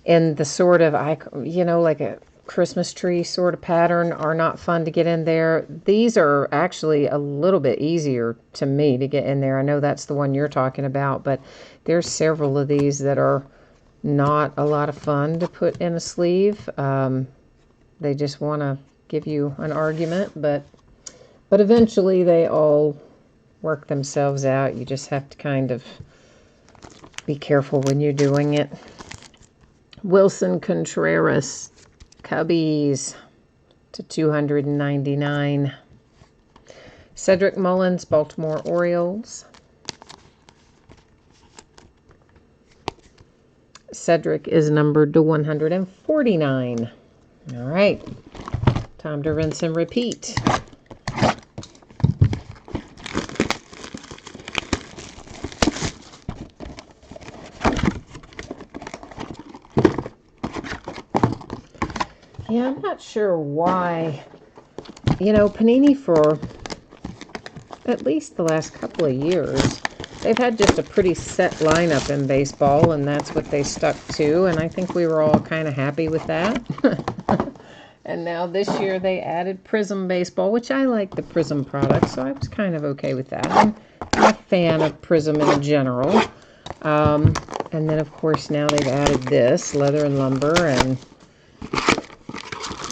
in the sort of, like a Christmas tree sort of pattern, are not fun to get in there. These are actually a little bit easier to me to get in there. I know that's the one you're talking about, but there's several of these that are not a lot of fun to put in a sleeve. They just want to give you an argument, but eventually they all work themselves out. You just have to kind of be careful when you're doing it. Wilson Contreras, Cubbies to 299. Cedric Mullins, Baltimore Orioles. Cedric is numbered to 149. All right. Time to rinse and repeat. Yeah, I'm not sure why. Panini for at least the last couple of years, they've had just a pretty set lineup in baseball, and that's what they stuck to, and I think we were all kind of happy with that. And now this year they added Prism Baseball, which I like the Prism product, so I was kind of okay with that. I'm a fan of Prism in general. And then, of course, now they've added this, Leather and Lumber, and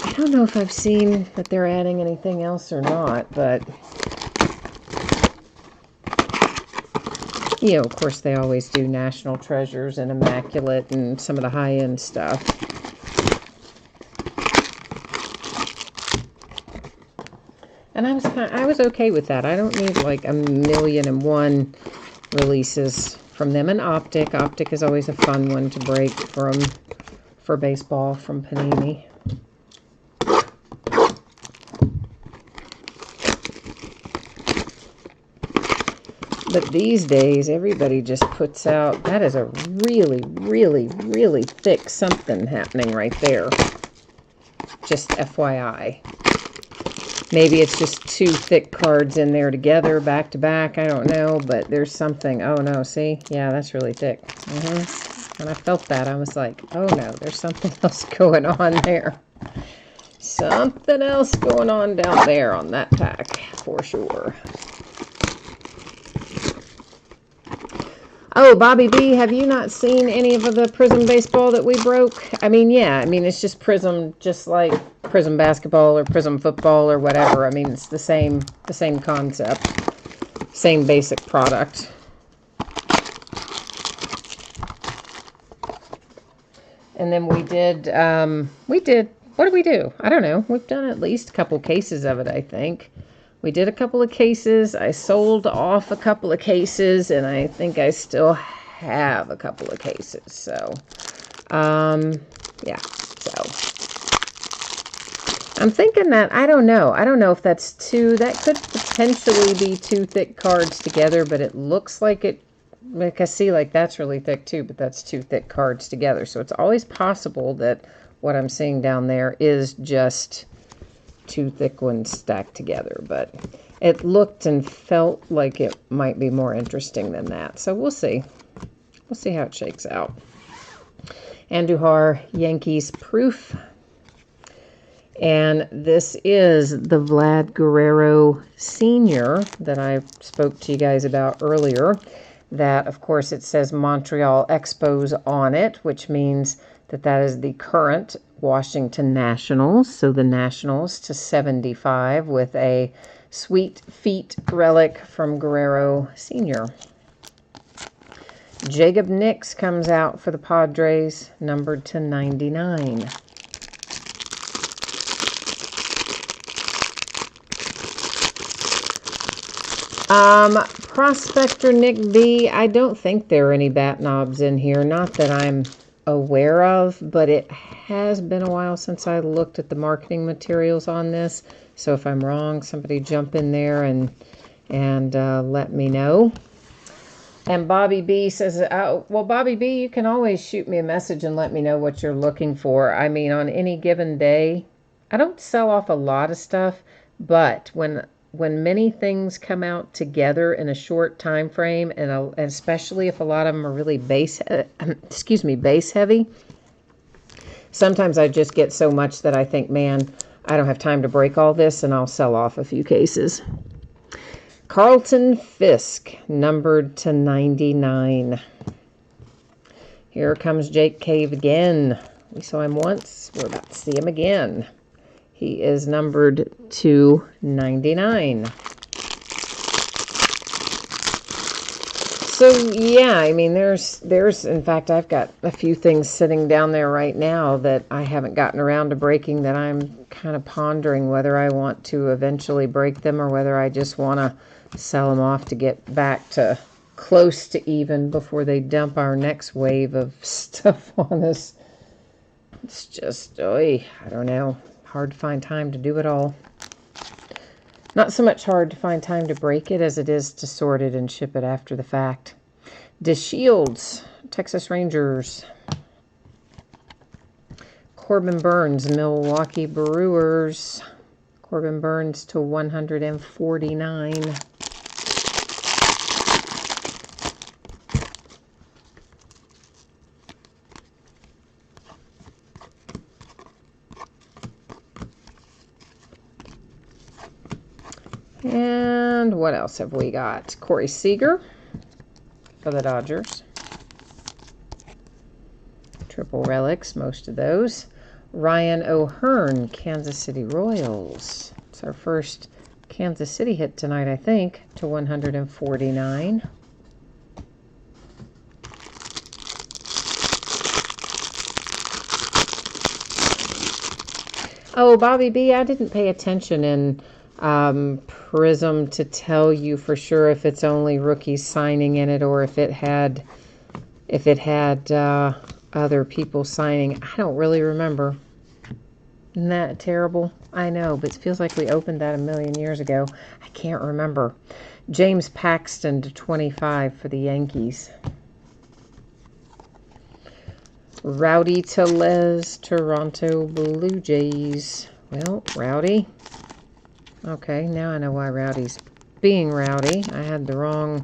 I don't know if I've seen that they're adding anything else or not, but of course they always do National Treasures and Immaculate and some of the high-end stuff. And I was okay with that. I don't need like 1,000,001 releases from them. And Optic is always a fun one to break for baseball from Panini. But these days, everybody just puts out, that is a really, really, really thick something happening right there. Just FYI. Maybe it's just two thick cards in there together, back to back. I don't know, but there's something. Oh, no, see? Yeah, that's really thick. When I felt that, I was like, oh, no, there's something else going on there. Something else going on down there on that pack, for sure. Oh, Bobby B, have you not seen any of the Prism Baseball that we broke? It's just Prism, just like Prism Basketball or Prism Football or whatever. It's the same concept, same basic product. And then we did, what did we do? I don't know. We've done at least a couple cases of it, I think. We did a couple of cases. I sold off a couple of cases, and I think I still have a couple of cases. So, yeah. So, I'm thinking that, I don't know. I don't know if that's that could potentially be two thick cards together, but it looks like it, like I see, like that's really thick too, but that's two thick cards together. So it's always possible that what I'm seeing down there is just two thick ones stacked together, but it looked and felt like it might be more interesting than that. So we'll see. We'll see how it shakes out. Andujar Yankees proof. And this is the Vlad Guerrero Sr. that I spoke to you guys about earlier. That, of course, it says Montreal Expos on it, which means that that is the current Washington Nationals. So the Nationals to 75 with a Sweet Feet relic from Guerrero Sr. Jacob Nix comes out for the Padres, numbered to 99. Prospector Nick B. I don't think there are any bat knobs in here. Not that I'm aware of, but it has been a while since I looked at the marketing materials on this. So if I'm wrong, somebody jump in there and let me know. And Bobby B says, well, Bobby B, you can always shoot me a message and let me know what you're looking for. I mean, on any given day, I don't sell off a lot of stuff, but when many things come out together in a short time frame, and especially if a lot of them are really base heavy, sometimes I just get so much that I think, man, I don't have time to break all this, and I'll sell off a few cases. Carlton Fisk, numbered to 99. Here comes Jake Cave again. We saw him once. We're about to see him again. He is numbered to 99. So, yeah, I mean, there's, in fact, I've got a few things sitting down there right now that I haven't gotten around to breaking, that I'm kind of pondering whether I want to eventually break them or whether I just want to sell them off to get back to close to even before they dump our next wave of stuff on us. It's just, I don't know. Hard to find time to do it all. Not so much hard to find time to break it as it is to sort it and ship it after the fact. DeShields, Texas Rangers. Corbin Burns, Milwaukee Brewers. Corbin Burns to 149. And what else have we got? Corey Seager for the Dodgers. Triple relics, most of those. Ryan O'Hearn, Kansas City Royals. It's our first Kansas City hit tonight, I think, to 149. Oh, Bobby B, I didn't pay attention in Prism to tell you for sure if it's only rookies signing in it or if it had other people signing. I don't really remember. Isn't that terrible? I know, but it feels like we opened that a million years ago. I can't remember. James Paxton to 25 for the Yankees. Rowdy Tellez, Toronto Blue Jays. Well, Rowdy. Okay, now I know why Rowdy's being rowdy. I had the wrong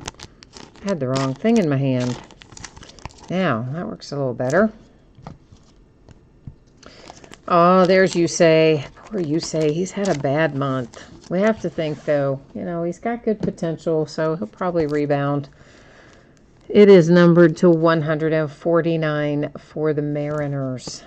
thing in my hand. Now, that works a little better. Oh, there's Yusei. Poor Yusei. He's had a bad month. We have to think, though, he's got good potential, so he'll probably rebound. It is numbered to 149 for the Mariners.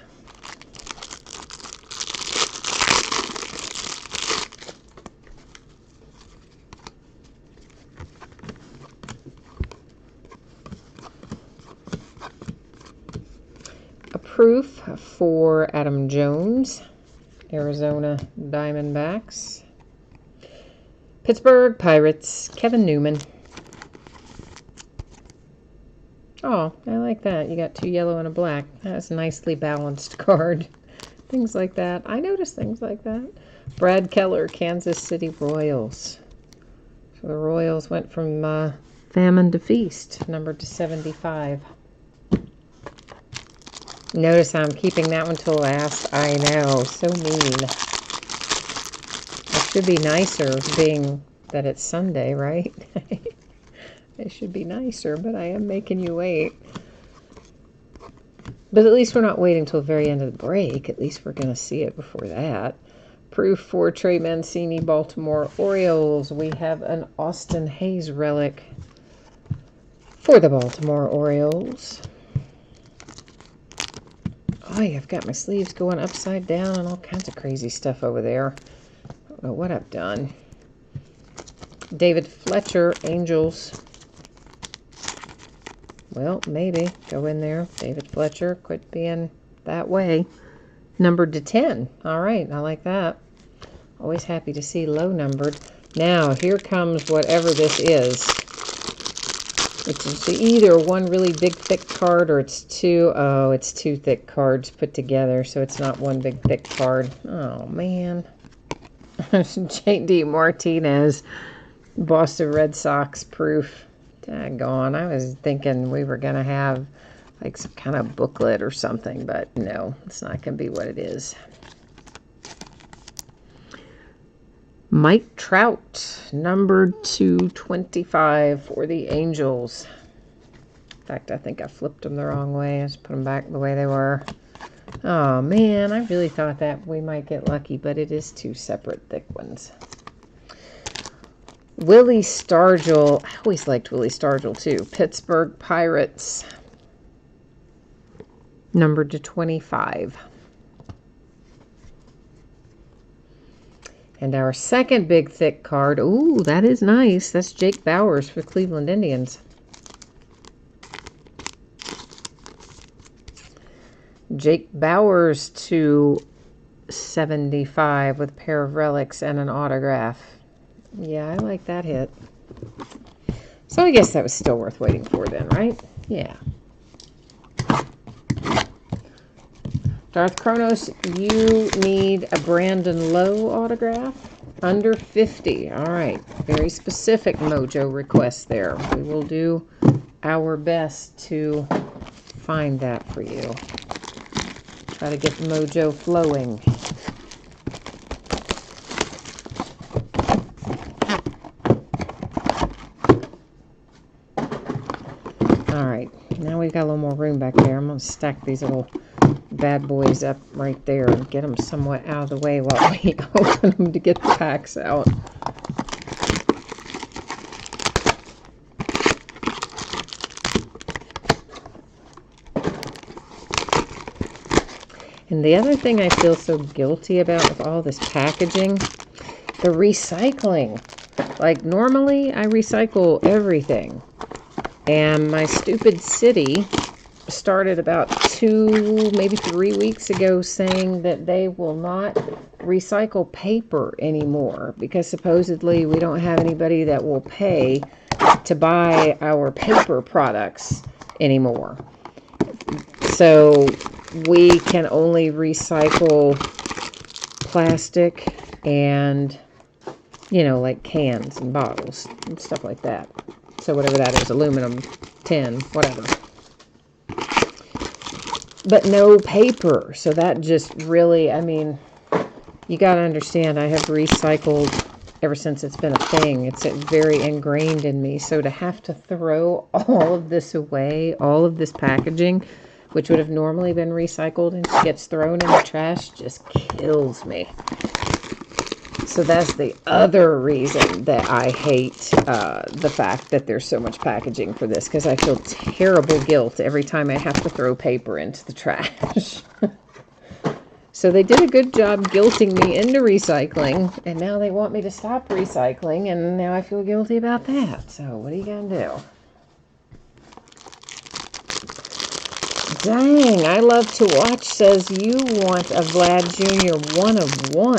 Proof for Adam Jones, Arizona Diamondbacks. Pittsburgh Pirates, Kevin Newman. Oh, I like that. You got two yellow and a black. That's a nicely balanced card. Things like that. I notice things like that. Brad Keller, Kansas City Royals. So the Royals went from famine to feast, numbered to 75. Notice I'm keeping that one till last. I know, so mean. It should be nicer, being that it's Sunday, right? It should be nicer, but I am making you wait. But at least we're not waiting till the very end of the break. At least we're going to see it before that. Proof for Trey Mancini, Baltimore Orioles. We have an Austin Hayes relic for the Baltimore Orioles. Oh, I've got my sleeves going upside down and all kinds of crazy stuff over there. I don't know what I've done. David Fletcher, Angels. Well, maybe. Go in there. David Fletcher, quit being that way. Numbered to 10. All right, I like that. Always happy to see low numbered. Now, here comes whatever this is. Which is either one really big thick card or it's two. Oh, it's two thick cards put together, so it's not one big thick card. Oh, man. J.D. Martinez, Boston Red Sox proof. Daggone. I was thinking we were going to have like some kind of booklet or something, but no, it's not going to be what it is. Mike Trout, number 225 for the Angels. In fact, I think I flipped them the wrong way. I just put them back the way they were. Oh, man, I really thought that we might get lucky, but it is two separate thick ones. Willie Stargell. I always liked Willie Stargell, too. Pittsburgh Pirates, numbered to 25. And our second big thick card, ooh, that is nice. That's Jake Bauers for Cleveland Indians. Jake Bauers to 75 with a pair of relics and an autograph. Yeah, I like that hit. So I guess that was still worth waiting for then, right? Yeah. Darth Kronos, you need a Brandon Lowe autograph. Under 50. All right. Very specific Mojo request there. We will do our best to find that for you. Try to get the Mojo flowing. All right. Now we've got a little more room back there. I'm going to stack these little bad boys up right there and get them somewhat out of the way while we open them to get the packs out. And the other thing I feel so guilty about with all this packaging, the recycling. Like normally I recycle everything, and my stupid city started about 2, maybe 3 weeks ago saying that they will not recycle paper anymore because supposedly we don't have anybody that will pay to buy our paper products anymore. So we can only recycle plastic and, you know, like cans and bottles and stuff like that. So whatever that is, aluminum, tin, whatever. But no paper. So that just really, I mean, you got to understand, I have recycled ever since it's been a thing. It's very ingrained in me. So to have to throw all of this away, all of this packaging, which would have normally been recycled and gets thrown in the trash, just kills me. So that's the other reason that I hate the fact that there's so much packaging for this, because I feel terrible guilt every time I have to throw paper into the trash. So they did a good job guilting me into recycling, and now they want me to stop recycling, and now I feel guilty about that. So what are you going to do? Dang, I love to watch says you want a Vlad Jr. 1 of 1.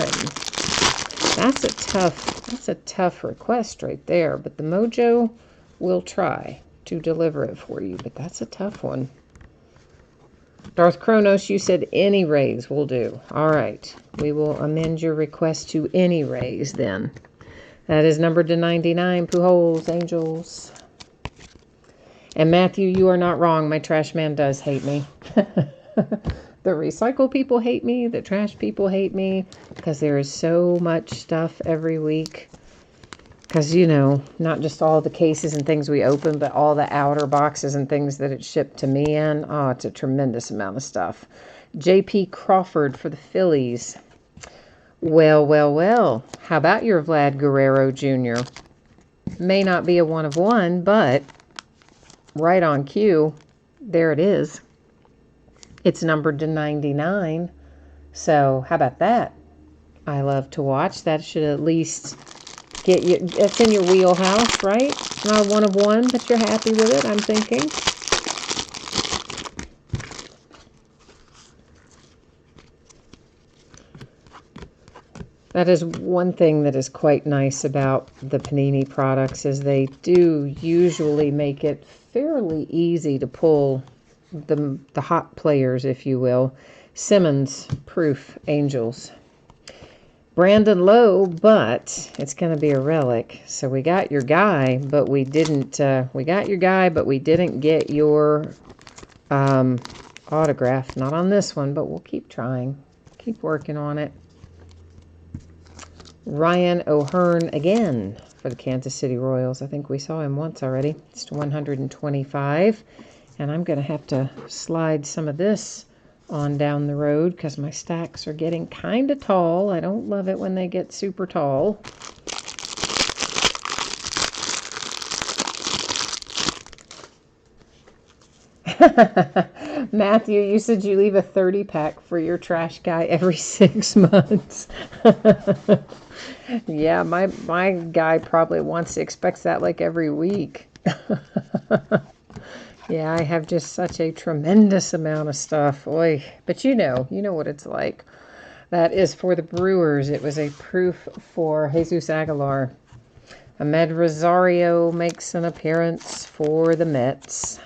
That's a tough request right there, but the Mojo will try to deliver it for you, but that's a tough one. Darth Kronos, you said any rays will do. All right. We will amend your request to any rays then. That is numbered to 99. Pujols, Angels. And Matthew, you are not wrong. My trash man does hate me. The recycle people hate me. The trash people hate me. Because there is so much stuff every week. Because, you know, not just all the cases and things we open, but all the outer boxes and things that it's shipped to me in. Oh, it's a tremendous amount of stuff. J.P. Crawford for the Phillies. Well, well, well. How about your Vlad Guerrero Jr.? May not be a 1 of 1, but right on cue, there it is. It's numbered to 99. So, how about that? I love to watch. That should at least get you, it's in your wheelhouse, right? Not a 1 of 1, but you're happy with it, I'm thinking. That is one thing that is quite nice about the Panini products is they do usually make it fairly easy to pull the hot players, if you will. Simmons, Proof, Angels. Brandon Lowe, but it's going to be a relic. So we got your guy, but we didn't, we got your guy, but we didn't get your autograph. Not on this one, but we'll keep trying. Keep working on it. Ryan O'Hearn again for the Kansas City Royals. I think we saw him once already. It's to 125. And I'm going to have to slide some of this on down the road because my stacks are getting kind of tall. I don't love it when they get super tall. Matthew, you said you leave a 30-pack for your trash guy every 6 months. Yeah, my guy probably expects that like every week. Yeah, I have just such a tremendous amount of stuff. Oy. But you know what it's like. That is for the Brewers. It was a proof for Jesus Aguilar. Ahmed Rosario makes an appearance for the Mets.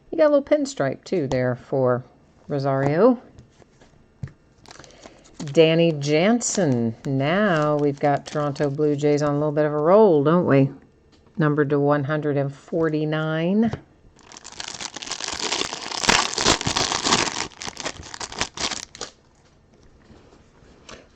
You got a little pinstripe, too, there for Rosario. Danny Jansen. Now we've got Toronto Blue Jays on a little bit of a roll, don't we? Numbered to 149.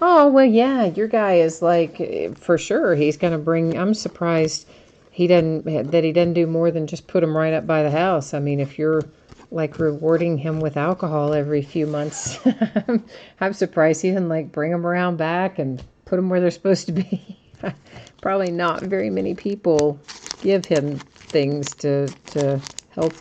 Oh, well, yeah, your guy is like, for sure, he's going to bring, I'm surprised he didn't do more than just put him right up by the house. I mean, if you're like rewarding him with alcohol every few months, I'm surprised he didn't like bring them around back and put them where they're supposed to be. Probably not very many people give him things to help,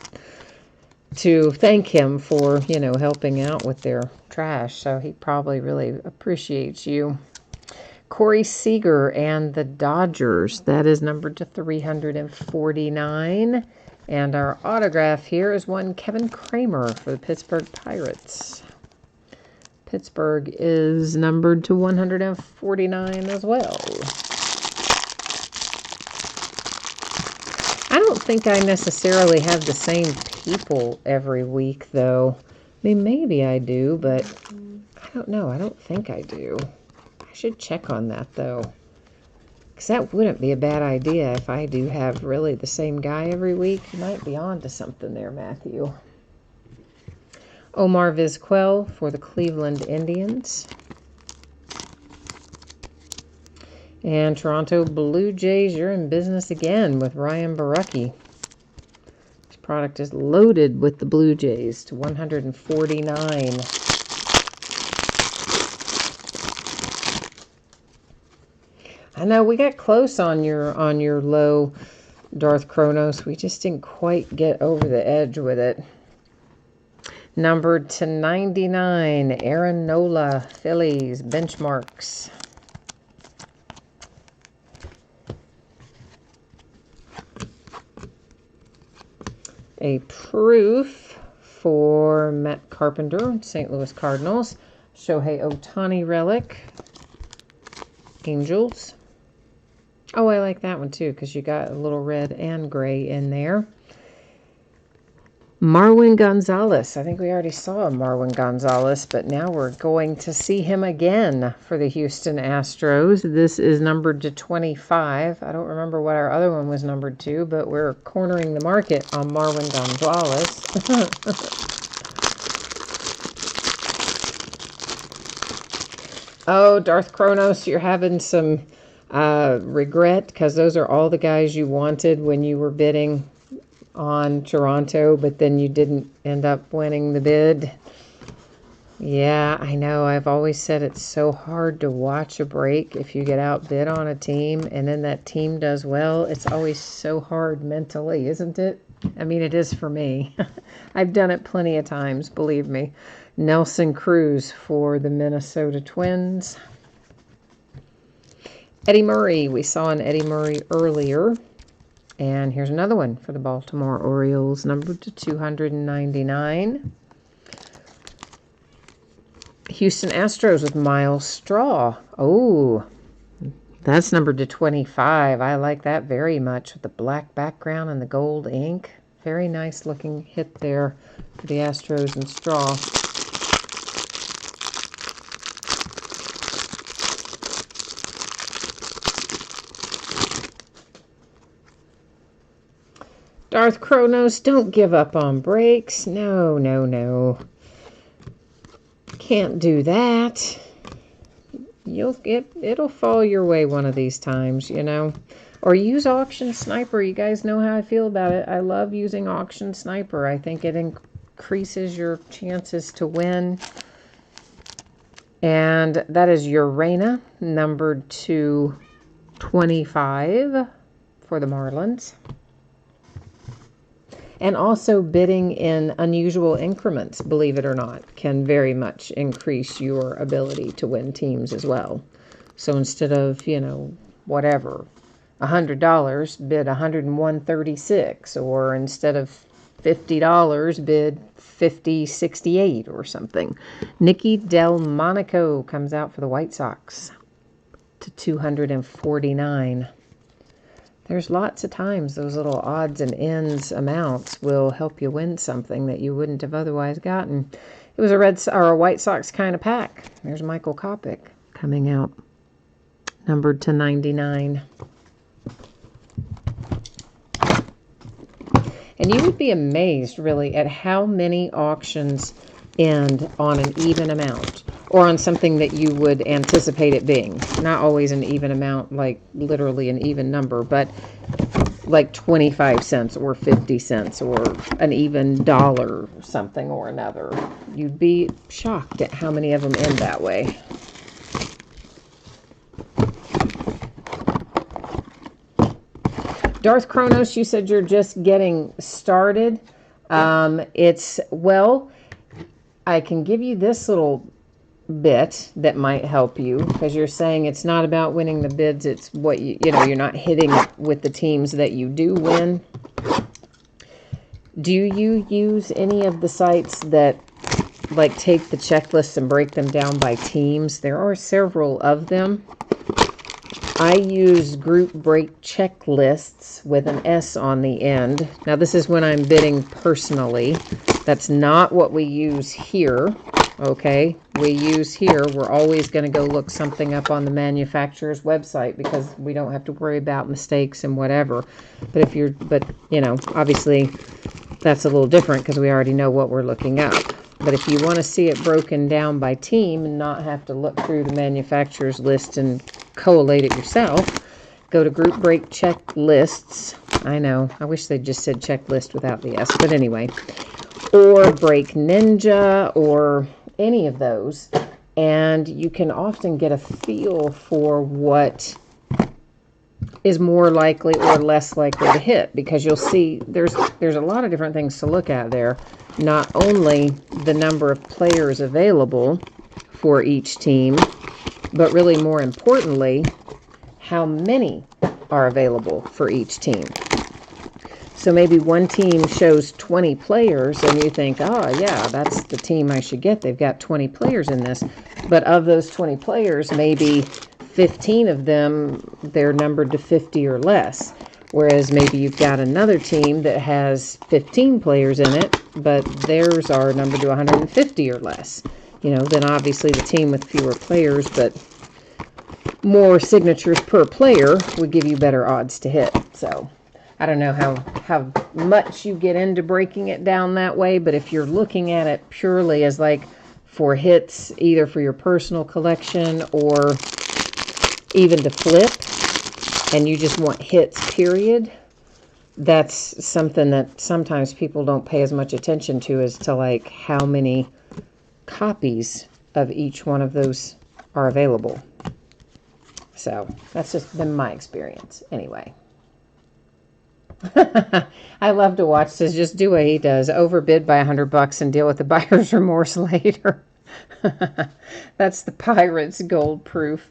to thank him for, you know, helping out with their trash. So he probably really appreciates you. Corey Seager and the Dodgers. That is numbered to 349. And our autograph here is one Kevin Kramer for the Pittsburgh Pirates. Pittsburgh is numbered to 149 as well. I don't think I necessarily have the same people every week, though. I mean, maybe I do, but I don't know. I don't think I do. I should check on that, though. Because that wouldn't be a bad idea if I do have really the same guy every week. You might be on to something there, Matthew. Omar Vizquel for the Cleveland Indians. And Toronto Blue Jays, you're in business again with Ryan Borucki. This product is loaded with the Blue Jays to 149. I know we got close on your low, Darth Kronos. We just didn't quite get over the edge with it. Numbered to 99, Aaron Nola, Phillies, benchmarks. A proof for Matt Carpenter, St. Louis Cardinals. Shohei Ohtani relic, Angels. Oh, I like that one too because you got a little red and gray in there. Marwin Gonzalez. I think we already saw Marwin Gonzalez, but now we're going to see him again for the Houston Astros. This is numbered to 25. I don't remember what our other one was numbered to, but we're cornering the market on Marwin Gonzalez. Oh, Darth Kronos, you're having some regret because those are all the guys you wanted when you were bidding on Toronto, but then you didn't end up winning the bid. Yeah, I know. I've always said it's so hard to watch a break if you get outbid on a team and then that team does well. It's always so hard mentally, isn't it? I mean, it is for me. I've done it plenty of times, believe me. Nelson Cruz for the Minnesota Twins. Eddie Murray. We saw an Eddie Murray earlier. And here's another one for the Baltimore Orioles, numbered to 299. Houston Astros with Miles Straw. Oh, that's numbered to 25. I like that very much with the black background and the gold ink. Very nice looking hit there for the Astros and Straw. Darth Kronos, don't give up on breaks. No, no, no. Can't do that. It'll fall your way one of these times, you know. Or use Auction Sniper. You guys know how I feel about it. I love using Auction Sniper. I think it increases your chances to win. And that is Urena, numbered to 25 for the Marlins. And also bidding in unusual increments, believe it or not, can very much increase your ability to win teams as well. So instead of, you know, whatever, $100, bid $101.36, or instead of $50, bid $50.68 or something. Nicky Delmonico comes out for the White Sox to 249. There's lots of times those little odds and ends amounts will help you win something that you wouldn't have otherwise gotten. It was a White Sox kind of pack. There's Michael Kopech coming out, numbered to 99. And you would be amazed, really, at how many auctions end on an even amount, or on something that you would anticipate it being. Not always an even amount, like literally an even number, but like 25 cents or 50 cents or an even dollar or something or another. You'd be shocked at how many of them end that way. Darth Kronos, you said you're just getting started. Well, I can give you this little bit that might help you, because you're saying it's not about winning the bids, it's what you know, you're not hitting it with the teams that you do win. Do you use any of the sites that like take the checklists and break them down by teams? There are several of them. I use Group Break Checklists with an S on the end. Now this is when I'm bidding personally. That's not what we use here. Okay, we're always going to go look something up on the manufacturer's website because we don't have to worry about mistakes and whatever. But you know, obviously that's a little different because we already know what we're looking up. But if you want to see it broken down by team and not have to look through the manufacturer's list and collate it yourself, go to Group Break Checklists. I know, I wish they just said checklist without the S, but anyway. Or Break Ninja, or any of those, and you can often get a feel for what is more likely or less likely to hit, because you'll see there's a lot of different things to look at there. Not only the number of players available for each team, but really more importantly, how many are available for each team. So maybe one team shows 20 players and you think, oh yeah, that's the team I should get. They've got 20 players in this. But of those 20 players, maybe 15 of them, they're numbered to 50 or less. Whereas maybe you've got another team that has 15 players in it, but theirs are numbered to 150 or less. Then obviously the team with fewer players, but more signatures per player would give you better odds to hit. So I don't know how much you get into breaking it down that way, but if you're looking at it purely as like for hits, either for your personal collection or even to flip, and you just want hits, period, that's something that sometimes people don't pay as much attention to as to like how many copies of each one of those are available. So that's just been my experience anyway. I love to watch this. Just do what he does. Overbid by $100 and deal with the buyer's remorse later. That's the Pirates gold proof.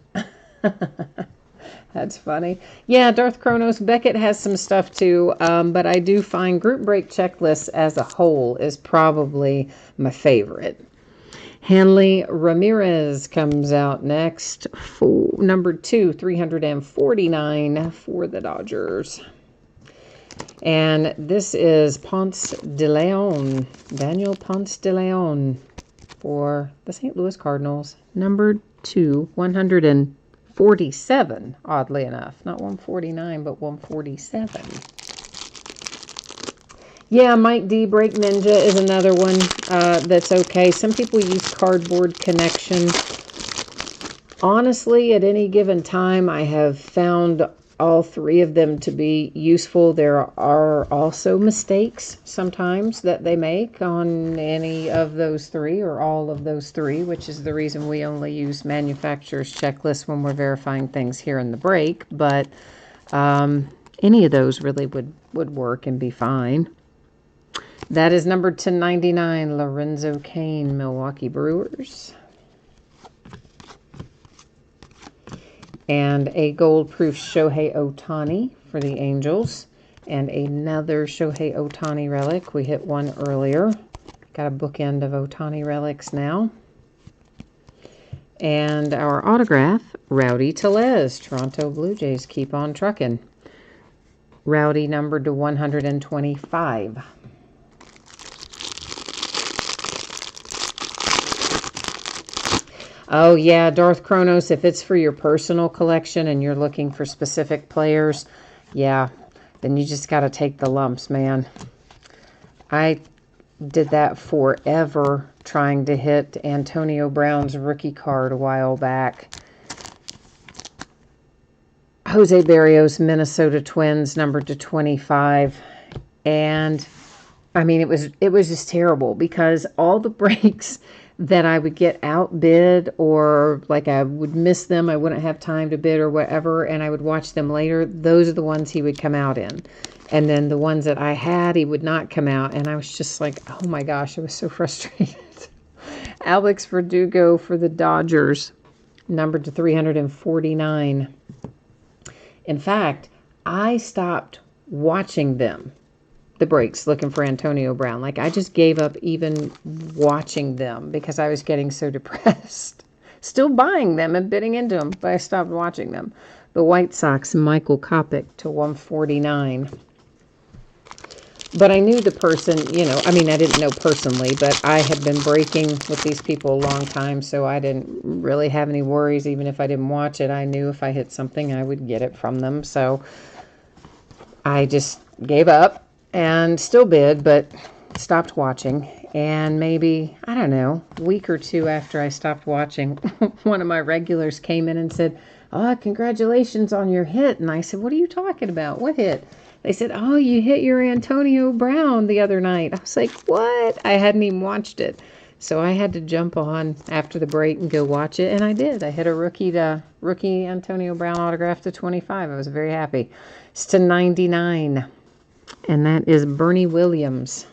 That's funny. Yeah, Darth Chronos. Beckett has some stuff too, but I do find group break checklists as a whole is probably my favorite. Hanley Ramirez comes out next for number 2, 349 for the Dodgers. And this is Ponce de Leon, Daniel Ponce de Leon for the St. Louis Cardinals. Number 2, 147, oddly enough. Not 149, but 147. Yeah, Mike D. Break Ninja is another one that's okay. Some people use Cardboard Connection. Honestly, at any given time, I have found all three of them to be useful. There are also mistakes sometimes that they make on any of those three or all of those three, which is the reason we only use manufacturer's checklists when we're verifying things here in the break. But any of those really would work and be fine. That is number 1099, Lorenzo Cain, Milwaukee Brewers. And a gold-proof Shohei Ohtani for the Angels. And another Shohei Ohtani relic. We hit one earlier. Got a bookend of Ohtani relics now. And our autograph, Rowdy Tellez, Toronto Blue Jays. Keep on trucking. Rowdy numbered to 125. Oh, yeah, Darth Chronos, if it's for your personal collection and you're looking for specific players, yeah, then you just got to take the lumps, man. I did that forever trying to hit Antonio Brown's rookie card a while back. Jose Barrios, Minnesota Twins, numbered to 25. And, I mean, it was just terrible because all the breaks that I would get outbid or like I would miss them, I wouldn't have time to bid or whatever, and I would watch them later, those are the ones he would come out in. And then the ones that I had, he would not come out, and I was just like, oh my gosh, I was so frustrated. Alex Verdugo for the Dodgers, numbered to 349. In fact, I stopped watching them, the breaks, looking for Antonio Brown. Like, I just gave up even watching them because I was getting so depressed. Still buying them and bidding into them, but I stopped watching them. The White Sox, Michael Kopech to 149. But I knew the person, I mean, I didn't know personally, but I had been breaking with these people a long time, so I didn't really have any worries. Even if I didn't watch it, I knew if I hit something, I would get it from them. So I just gave up. And still bid, but stopped watching. And maybe, I don't know, a week or two after I stopped watching, one of my regulars came in and said, oh, congratulations on your hit. And I said, what are you talking about? What hit? They said, oh, you hit your Antonio Brown the other night. I was like, what? I hadn't even watched it. So I had to jump on after the break and go watch it. And I did. I hit a rookie Antonio Brown autograph to 25. I was very happy. It's to 99. And that is Bernie Williams.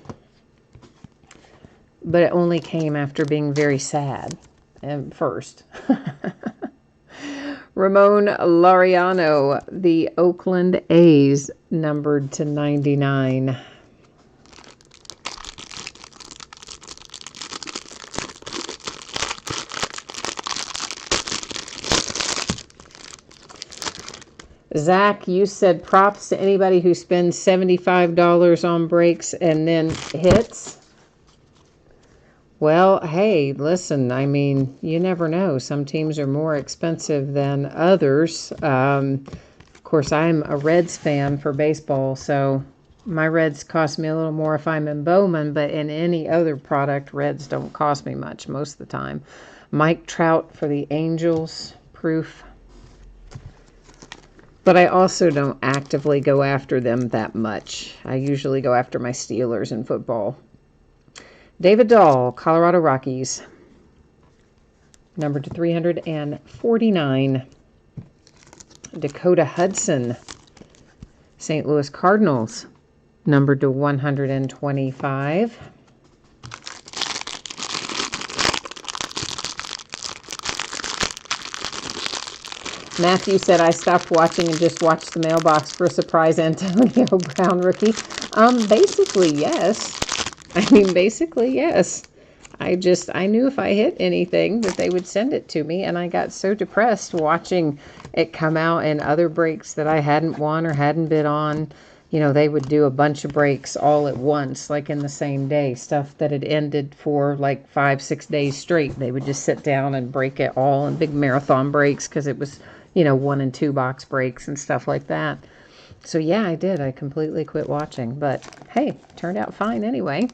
But it only came after being very sad at first. Ramon Laureano, the Oakland A's, numbered to 99. Zach, you said props to anybody who spends $75 on breaks and then hits. Well, hey, listen, I mean, you never know. Some teams are more expensive than others. Of course, I'm a Reds fan for baseball, so my Reds cost me a little more if I'm in Bowman, but in any other product, Reds don't cost me much most of the time. Mike Trout for the Angels, proof. But I also don't actively go after them that much. I usually go after my Steelers in football. David Dahl, Colorado Rockies, number to 349. Dakota Hudson, St. Louis Cardinals, numbered to 125. Matthew said, I stopped watching and just watched the mailbox for a surprise Antonio Brown rookie. Basically, yes. Basically, yes. I knew if I hit anything that they would send it to me, and I got so depressed watching it come out in other breaks that I hadn't won or hadn't bid on. You know, they would do a bunch of breaks all at once, like in the same day, stuff that had ended for like 5-6 days straight. They would just sit down and break it all in big marathon breaks because it was, 1 and 2 box breaks and stuff like that. So yeah, I did. I completely quit watching, but hey, turned out fine anyway.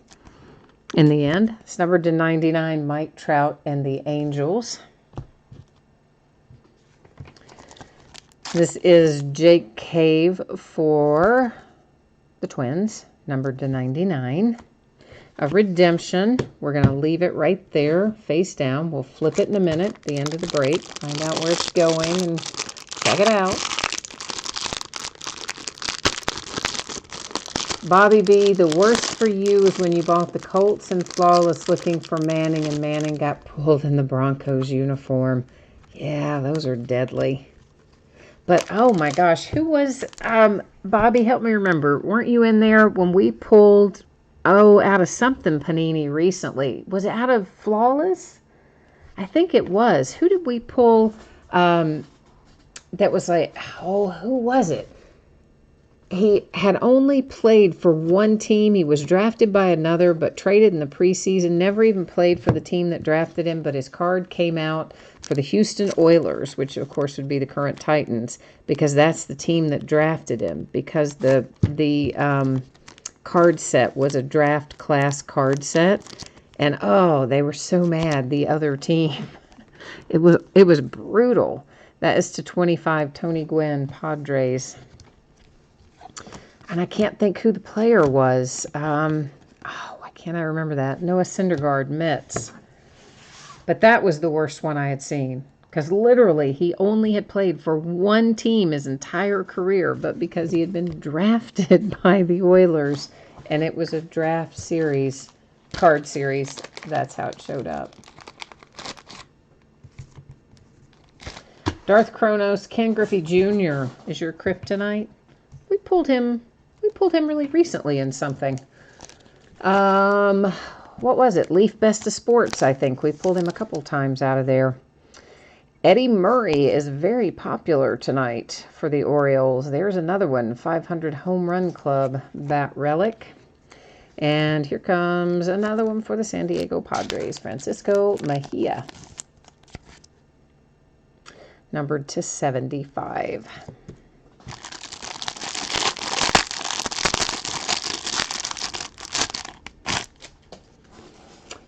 In the end, it's numbered to 99, Mike Trout and the Angels. This is Jake Cave for the Twins, numbered to 99. A redemption. We're going to leave it right there, face down. We'll flip it in a minute, the end of the break, find out where it's going, and check it out. Bobby B, the worst for you is when you bought the Colts and Flawless looking for Manning, and Manning got pulled in the Broncos uniform. Yeah, those are deadly. But, oh my gosh, who was, Bobby, help me remember. Weren't you in there when we pulled, out of something Panini recently? Was it out of Flawless? I think it was. Who did we pull, that was like, who was it? He had only played for one team. He was drafted by another, but traded in the preseason. Never even played for the team that drafted him, but his card came out for the Houston Oilers, which of course would be the current Titans, because that's the team that drafted him. Because the card set was a draft class card set, and they were so mad. The other team, it was brutal. That is to 25, Tony Gwynn, Padres. And I can't think who the player was. Why can't I remember that? Noah Syndergaard, Mets. But that was the worst one I had seen. Because literally, he only had played for one team his entire career. But because he had been drafted by the Oilers, and it was a draft series, card series, that's how it showed up. Darth Kronos, Ken Griffey Jr. is your kryptonite. We pulled him really recently in something. What was it? Leaf Best of Sports, I think. We pulled him a couple times out of there. Eddie Murray is very popular tonight for the Orioles. There's another one, 500 Home Run Club, Bat Relic. And here comes another one for the San Diego Padres, Francisco Mejia, numbered to 75.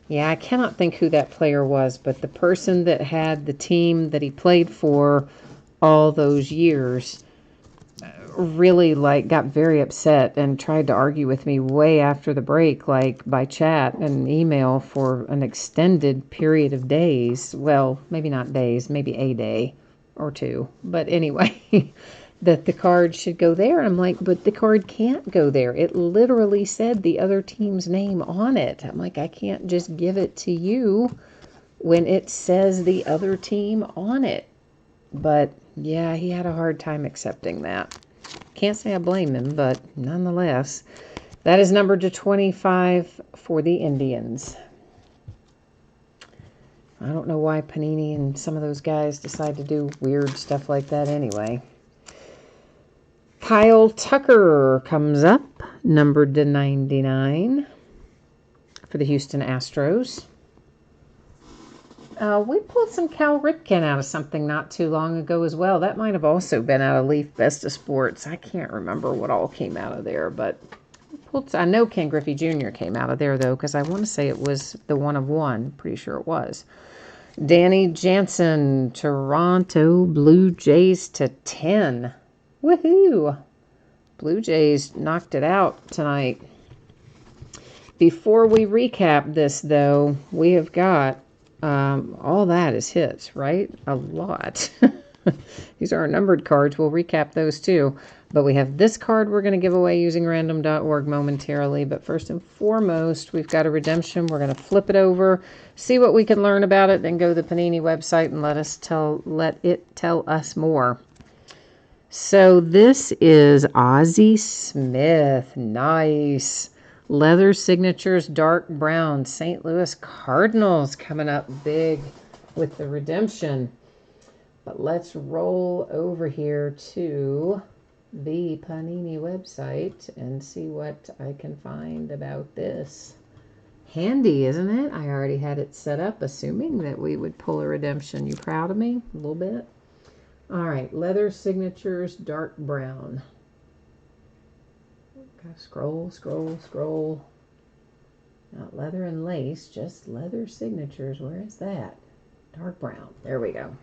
Yeah, I cannot think who that player was, but the person that had the team that he played for all those years really got very upset and tried to argue with me way after the break, by chat and email for an extended period of days. Well, maybe not days, maybe a day or two. But anyway, that the card should go there. I'm like, but the card can't go there. It literally said the other team's name on it. I'm like, I can't just give it to you when it says the other team on it. But yeah, he had a hard time accepting that. Can't say I blame him, but nonetheless, that is numbered to 25 for the Indians. I don't know why Panini and some of those guys decide to do weird stuff like that anyway. Kyle Tucker comes up, numbered to 99 for the Houston Astros. We pulled some Cal Ripken out of something not too long ago as well. That might have also been out of Leaf Best of Sports. I can't remember what all came out of there, but I know Ken Griffey Jr. came out of there, though, because I want to say it was the 1 of 1. Pretty sure it was. Danny Jansen, Toronto Blue Jays to 10. Woohoo! Blue Jays knocked it out tonight. Before we recap this, though, we have got all that is hits, right? A lot. These are our numbered cards. We'll recap those too. But we have this card we're going to give away using random.org momentarily. But first and foremost, we've got a redemption. We're going to flip it over, see what we can learn about it, then go to the Panini website and let it tell us more. So this is Ozzie Smith. Nice. Leather signatures, dark brown. St. Louis Cardinals coming up big with the redemption. But let's roll over here to the Panini website and see what I can find about this. Handy, isn't it? I already had it set up, assuming that we would pull a redemption. You proud of me? A little bit? All right, leather signatures, dark brown. Scroll, scroll, scroll. Not leather and lace, just leather signatures. Where is that? Dark brown. There we go.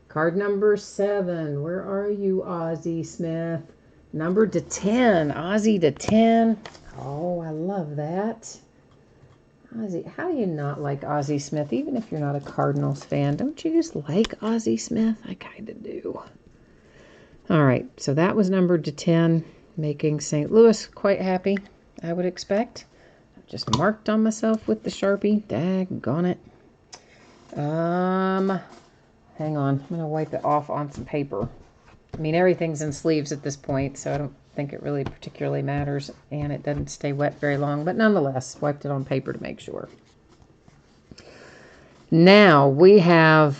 Card number 7. Where are you, Ozzie Smith? Numbered to 10. Ozzie to 10. Oh, I love that. Ozzie, how do you not like Ozzie Smith, even if you're not a Cardinals fan? Don't you just like Ozzie Smith? I kind of do. All right, so that was numbered to 10. Making St. Louis quite happy, I would expect. I've just marked on myself with the Sharpie. Daggone it. Hang on. I'm going to wipe it off on some paper. I mean, everything's in sleeves at this point, so I don't think it really particularly matters, and it doesn't stay wet very long, but nonetheless, wiped it on paper to make sure. Now, we have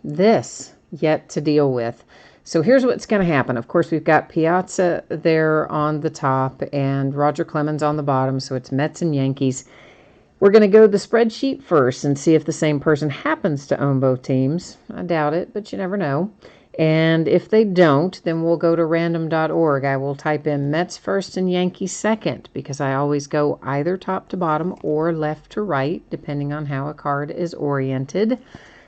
this yet to deal with. So here's what's going to happen. Of course, we've got Piazza there on the top and Roger Clemens on the bottom, so it's Mets and Yankees. We're going to go to the spreadsheet first and see if the same person happens to own both teams. I doubt it, but you never know. And if they don't, then we'll go to random.org. I will type in Mets first and Yankees second, because I always go either top to bottom or left to right, depending on how a card is oriented.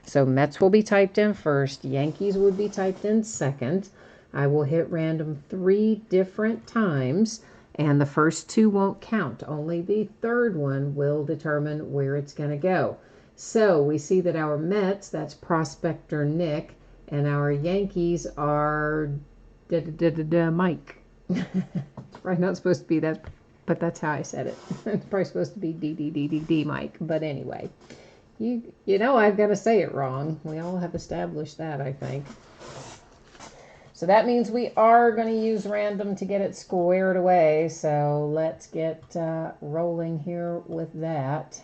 So Mets will be typed in first. Yankees would be typed in second. I will hit random 3 different times, and the first 2 won't count. Only the third one will determine where it's going to go. So we see that our Mets, that's Prospector Nick, and our Yankees are Mike. It's probably not supposed to be that, but that's how I said it. It's probably supposed to be D Mike. But anyway, you know I've got to say it wrong. We all have established that, I think. So that means we are going to use random to get it squared away. So let's get rolling here with that.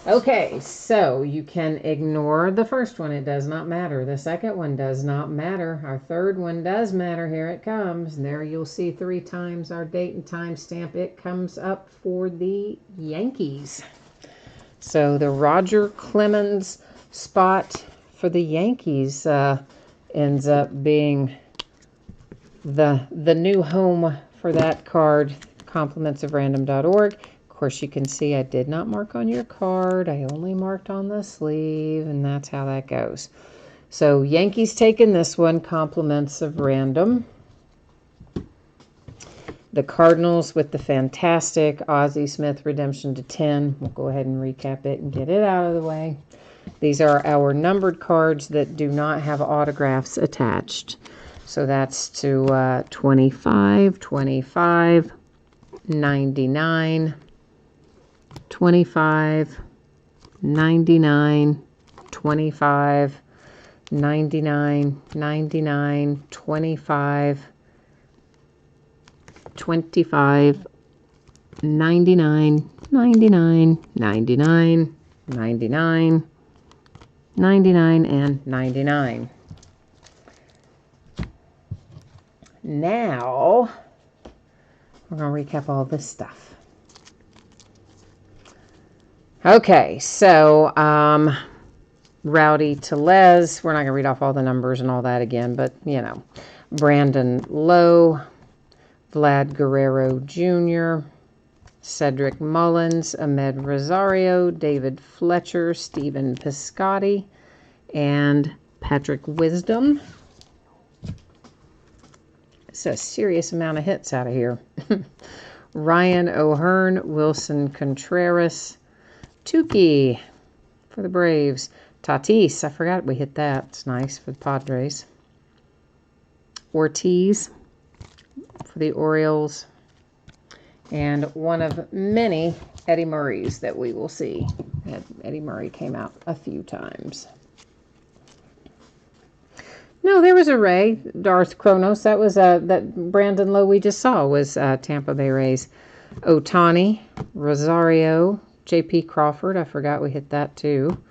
Okay, so you can ignore the first one. It does not matter. The second one does not matter. Our third one does matter. Here it comes. And there you'll see 3 times our date and time stamp. It comes up for the Yankees. So the Roger Clemens spot for the Yankees ends up being the new home for that card. Compliments of random.org. Of course, you can see I did not mark on your card. I only marked on the sleeve, and that's how that goes. So Yankees taking this one, compliments of random. The Cardinals with the fantastic Ozzie Smith redemption to 10. We'll go ahead and recap it and get it out of the way. These are our numbered cards that do not have autographs attached. So that's to 25, 25, 99, 25, 99, 25, 99, 99, 25, 25, 99, 99, 99, 99, 99, and 99. Now, we're going to recap all this stuff. Okay, so Rowdy Tellez, we're not going to read off all the numbers and all that again, but, you know, Brandon Lowe, Vlad Guerrero Jr., Cedric Mullins, Ahmed Rosario, David Fletcher, Stephen Piscotty, and Patrick Wisdom. It's a serious amount of hits out of here. Ryan O'Hearn, Wilson Contreras, Tukey for the Braves. Tatis, I forgot we hit that. It's nice for the Padres. Ortiz for the Orioles. And one of many Eddie Murrays that we will see. Eddie Murray came out a few times. No, there was a Ray, Darth Kronos. That was that Brandon Lowe we just saw was Tampa Bay Rays. Ohtani, Rosario, J.P. Crawford. I forgot we hit that too.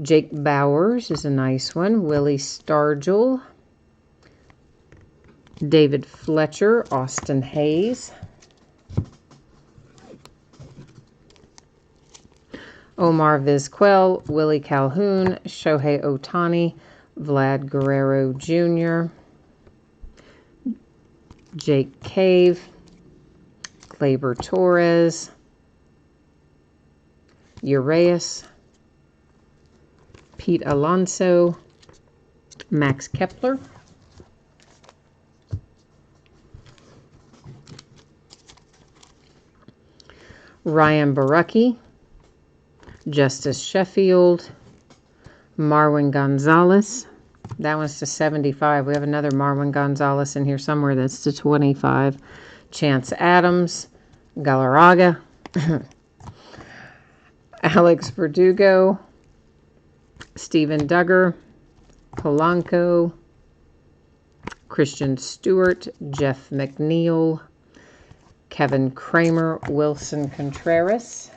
Jake Bowers is a nice one. Willie Stargell. David Fletcher, Austin Hayes. Omar Vizquel, Willie Calhoun, Shohei Ohtani, Vlad Guerrero Jr., Jake Cave, Gleyber Torres, Urias, Pete Alonso, Max Kepler, Ryan Borucki, Justice Sheffield, Marwin Gonzalez. That one's to 75. We have another Marwin Gonzalez in here somewhere that's to 25. Chance Adams, Galarraga, Alex Verdugo, Steven Duggar, Polanco, Christian Stewart, Jeff McNeil, Kevin Kramer, Wilson Contreras,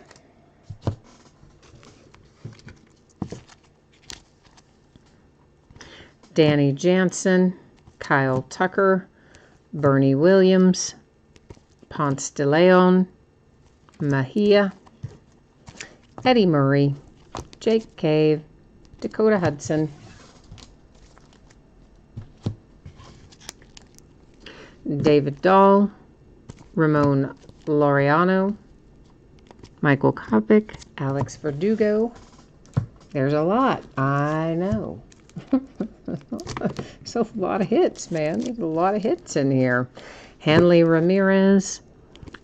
Danny Jansen, Kyle Tucker, Bernie Williams, Ponce de Leon, Mejia, Eddie Murray, Jake Cave, Dakota Hudson, David Dahl, Ramon Laureano, Michael Kopech, Alex Verdugo. There's a lot. I know. There's a lot of hits, man. There's a lot of hits in here. Hanley Ramirez,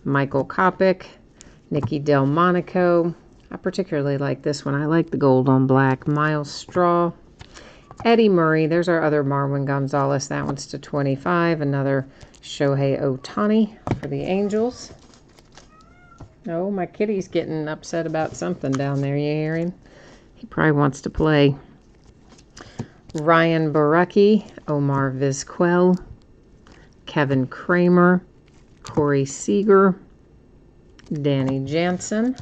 Michael Kopech, Nicky Delmonico. I particularly like this one. I like the gold on black. Miles Straw, Eddie Murray. There's our other Marwin Gonzalez. That one's to 25. Another Shohei Ohtani for the Angels. Oh, my kitty's getting upset about something down there. You hear him? He probably wants to play. Ryan Borucki, Omar Vizquel, Kevin Kramer, Corey Seager, Danny Jansen,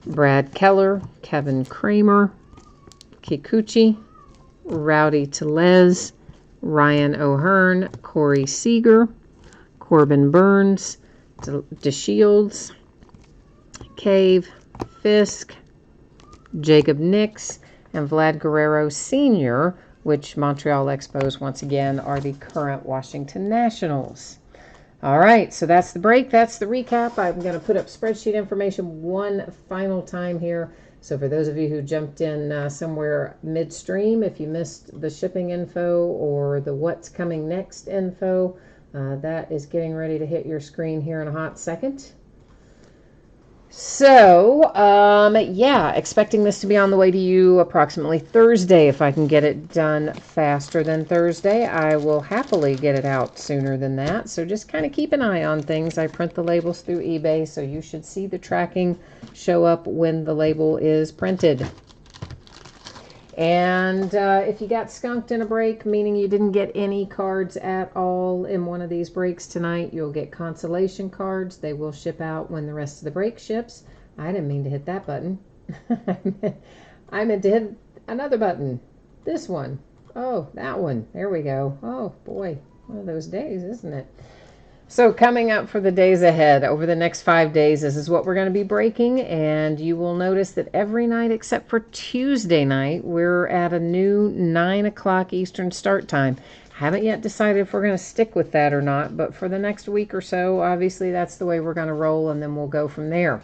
Brad Keller, Kevin Kramer, Kikuchi, Rowdy Tellez, Ryan O'Hearn, Corey Seager, Corbin Burns, DeShields, Cave, Fisk, Jacob Nix, and Vlad Guerrero Sr., which Montreal Expos, once again, are the current Washington Nationals. All right, so that's the break. That's the recap. I'm going to put up spreadsheet information one final time here. So for those of you who jumped in somewhere midstream, if you missed the shipping info or the what's coming next info, that is getting ready to hit your screen here in a hot second. So, yeah, expecting this to be on the way to you approximately Thursday. If I can get it done faster than Thursday, I will happily get it out sooner than that. So just kind of keep an eye on things. I print the labels through eBay, so you should see the tracking show up when the label is printed. And if you got skunked in a break, meaning you didn't get any cards at all in one of these breaks tonight, you'll get consolation cards. They will ship out when the rest of the break ships. I didn't mean to hit that button. I meant to hit another button. This one. Oh, that one. There we go. Oh, boy. One of those days, isn't it? So coming up for the days ahead, over the next 5 days, this is what we're going to be breaking. And you will notice that every night except for Tuesday night, we're at a new 9 o'clock Eastern start time. Haven't yet decided if we're going to stick with that or not, but for the next week or so, obviously that's the way we're going to roll, and then we'll go from there.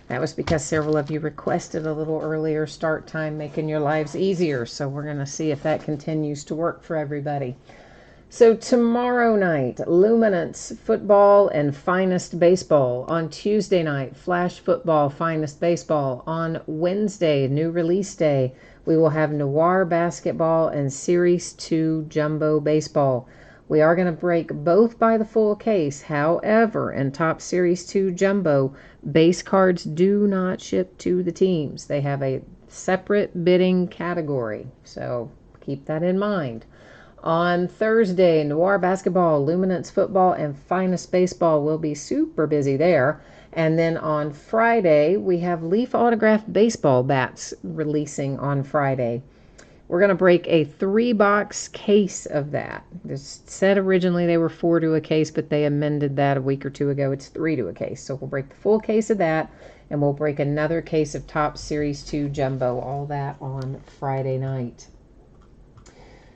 That was because several of you requested a little earlier start time, making your lives easier. So we're going to see if that continues to work for everybody. So tomorrow night, Luminance Football and Finest Baseball. On Tuesday night, Flash Football, Finest Baseball. On Wednesday, New Release Day, we will have Noir Basketball and Series 2 Jumbo Baseball. We are going to break both by the full case. However, in Top Series 2 Jumbo, base cards do not ship to the teams. They have a separate bidding category, so keep that in mind. On Thursday, Noir Basketball, Luminance Football, and Finest Baseball will be super busy there. And then on Friday, we have Leaf Autographed Baseball bats releasing on Friday. We're going to break a 3-box case of that. This said originally they were 4 to a case, but they amended that a week or two ago. It's 3 to a case. So we'll break the full case of that, and we'll break another case of Top Series 2 Jumbo. All that on Friday night.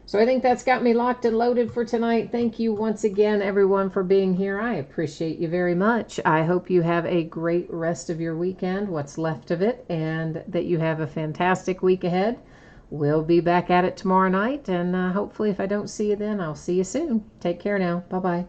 So I think that's got me locked and loaded for tonight. Thank you once again, everyone, for being here. I appreciate you very much. I hope you have a great rest of your weekend, what's left of it, and that you have a fantastic week ahead. We'll be back at it tomorrow night, and hopefully if I don't see you then, I'll see you soon. Take care now. Bye-bye.